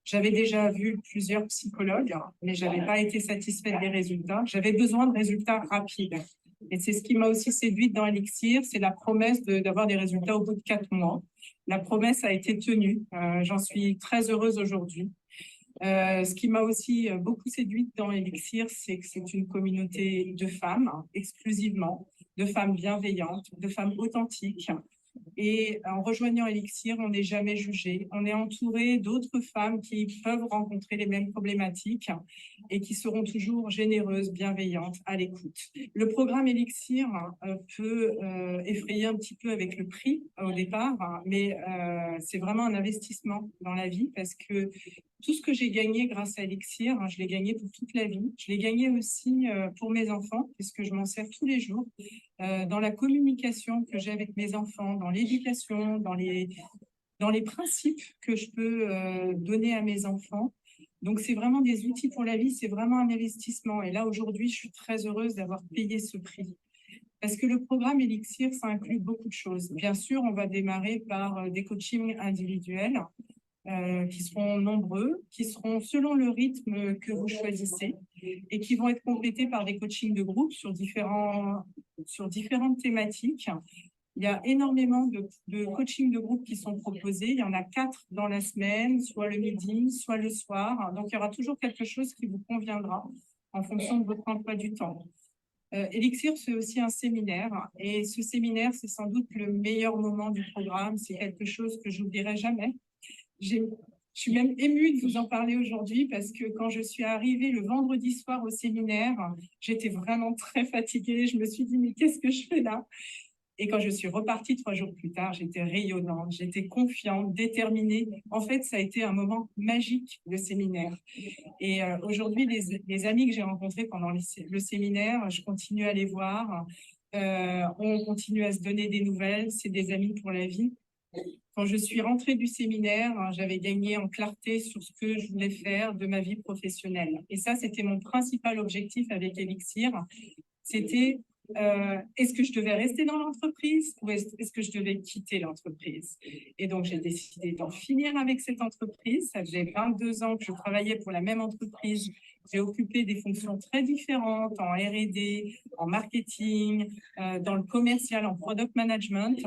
J'avais déjà vu plusieurs psychologues, mais je n'avais pas été satisfaite des résultats. J'avais besoin de résultats rapides. Et c'est ce qui m'a aussi séduite dans Elixir, c'est la promesse d'avoir des résultats au bout de 4 mois. La promesse a été tenue. J'en suis très heureuse aujourd'hui. Ce qui m'a aussi beaucoup séduite dans Elixir, c'est que c'est une communauté de femmes, exclusivement, de femmes bienveillantes, de femmes authentiques. Et en rejoignant Elixir, on n'est jamais jugé. On est entouré d'autres femmes qui peuvent rencontrer les mêmes problématiques et qui seront toujours généreuses, bienveillantes, à l'écoute. Le programme Elixir peut effrayer un petit peu avec le prix au départ, mais c'est vraiment un investissement dans la vie parce que tout ce que j'ai gagné grâce à Elixir, je l'ai gagné pour toute la vie. Je l'ai gagné aussi pour mes enfants, puisque je m'en sers tous les jours, dans la communication que j'ai avec mes enfants, dans l'éducation, dans les principes que je peux donner à mes enfants. Donc, c'est vraiment des outils pour la vie, c'est vraiment un investissement. Et là, aujourd'hui, je suis très heureuse d'avoir payé ce prix. Parce que le programme Elixir, ça inclut beaucoup de choses. Bien sûr, on va démarrer par des coachings individuels, qui seront nombreux, qui seront selon le rythme que vous choisissez et qui vont être complétés par des coachings de groupe sur différentes thématiques. Il y a énormément de coachings de groupe qui sont proposés. Il y en a 4 dans la semaine, soit le midi, soit le soir. Donc, il y aura toujours quelque chose qui vous conviendra en fonction de votre emploi du temps. Elixir, c'est aussi un séminaire. Et ce séminaire, c'est sans doute le meilleur moment du programme. C'est quelque chose que je n'oublierai jamais. Je suis même émue de vous en parler aujourd'hui parce que quand je suis arrivée le vendredi soir au séminaire, j'étais vraiment très fatiguée. Je me suis dit, mais qu'est-ce que je fais là? Et quand je suis repartie 3 jours plus tard, j'étais rayonnante, j'étais confiante, déterminée. En fait, ça a été un moment magique, le séminaire. Et aujourd'hui, les amis que j'ai rencontrés pendant le séminaire, je continue à les voir. On continue à se donner des nouvelles. C'est des amis pour la vie. Quand je suis rentrée du séminaire, j'avais gagné en clarté sur ce que je voulais faire de ma vie professionnelle. Et ça, c'était mon principal objectif avec Elixir. C'était est-ce que je devais rester dans l'entreprise ou est-ce que je devais quitter l'entreprise? Et donc, j'ai décidé d'en finir avec cette entreprise. Ça faisait 22 ans que je travaillais pour la même entreprise. J'ai occupé des fonctions très différentes en R&D, en marketing, dans le commercial, en product management.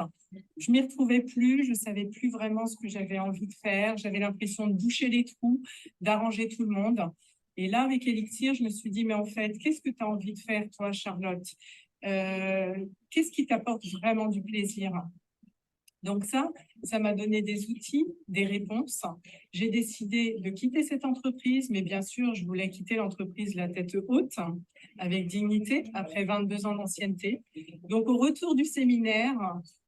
Je m'y retrouvais plus, je savais plus vraiment ce que j'avais envie de faire. J'avais l'impression de boucher les trous, d'arranger tout le monde. Et là, avec Elixir, je me suis dit, mais en fait, qu'est-ce que tu as envie de faire, toi, Charlotte? Qu'est-ce qui t'apporte vraiment du plaisir? Donc ça m'a donné des outils, des réponses. J'ai décidé de quitter cette entreprise, mais bien sûr, je voulais quitter l'entreprise la tête haute, avec dignité, après 22 ans d'ancienneté. Donc, au retour du séminaire,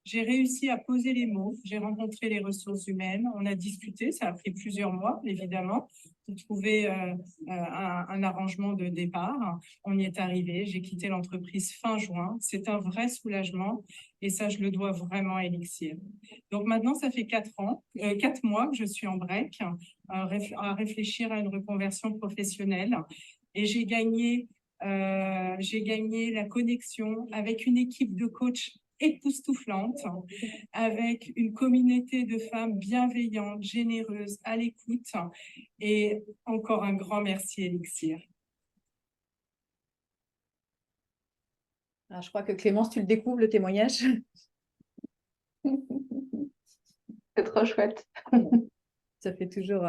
J'ai réussi à poser les mots, j'ai rencontré les ressources humaines, on a discuté, ça a pris plusieurs mois, évidemment, pour trouver un arrangement de départ. On y est arrivé, j'ai quitté l'entreprise fin juin. C'est un vrai soulagement et ça, je le dois vraiment à Elixir. Donc maintenant, ça fait 4 mois que je suis en break, à réfléchir à une reconversion professionnelle et j'ai gagné la connexion avec une équipe de coachs époustouflante, avec une communauté de femmes bienveillantes, généreuses, à l'écoute. Et encore un grand merci, Elixir. Alors, je crois que Clémence, tu le découvres, le témoignage. C'est trop chouette. Ça fait toujours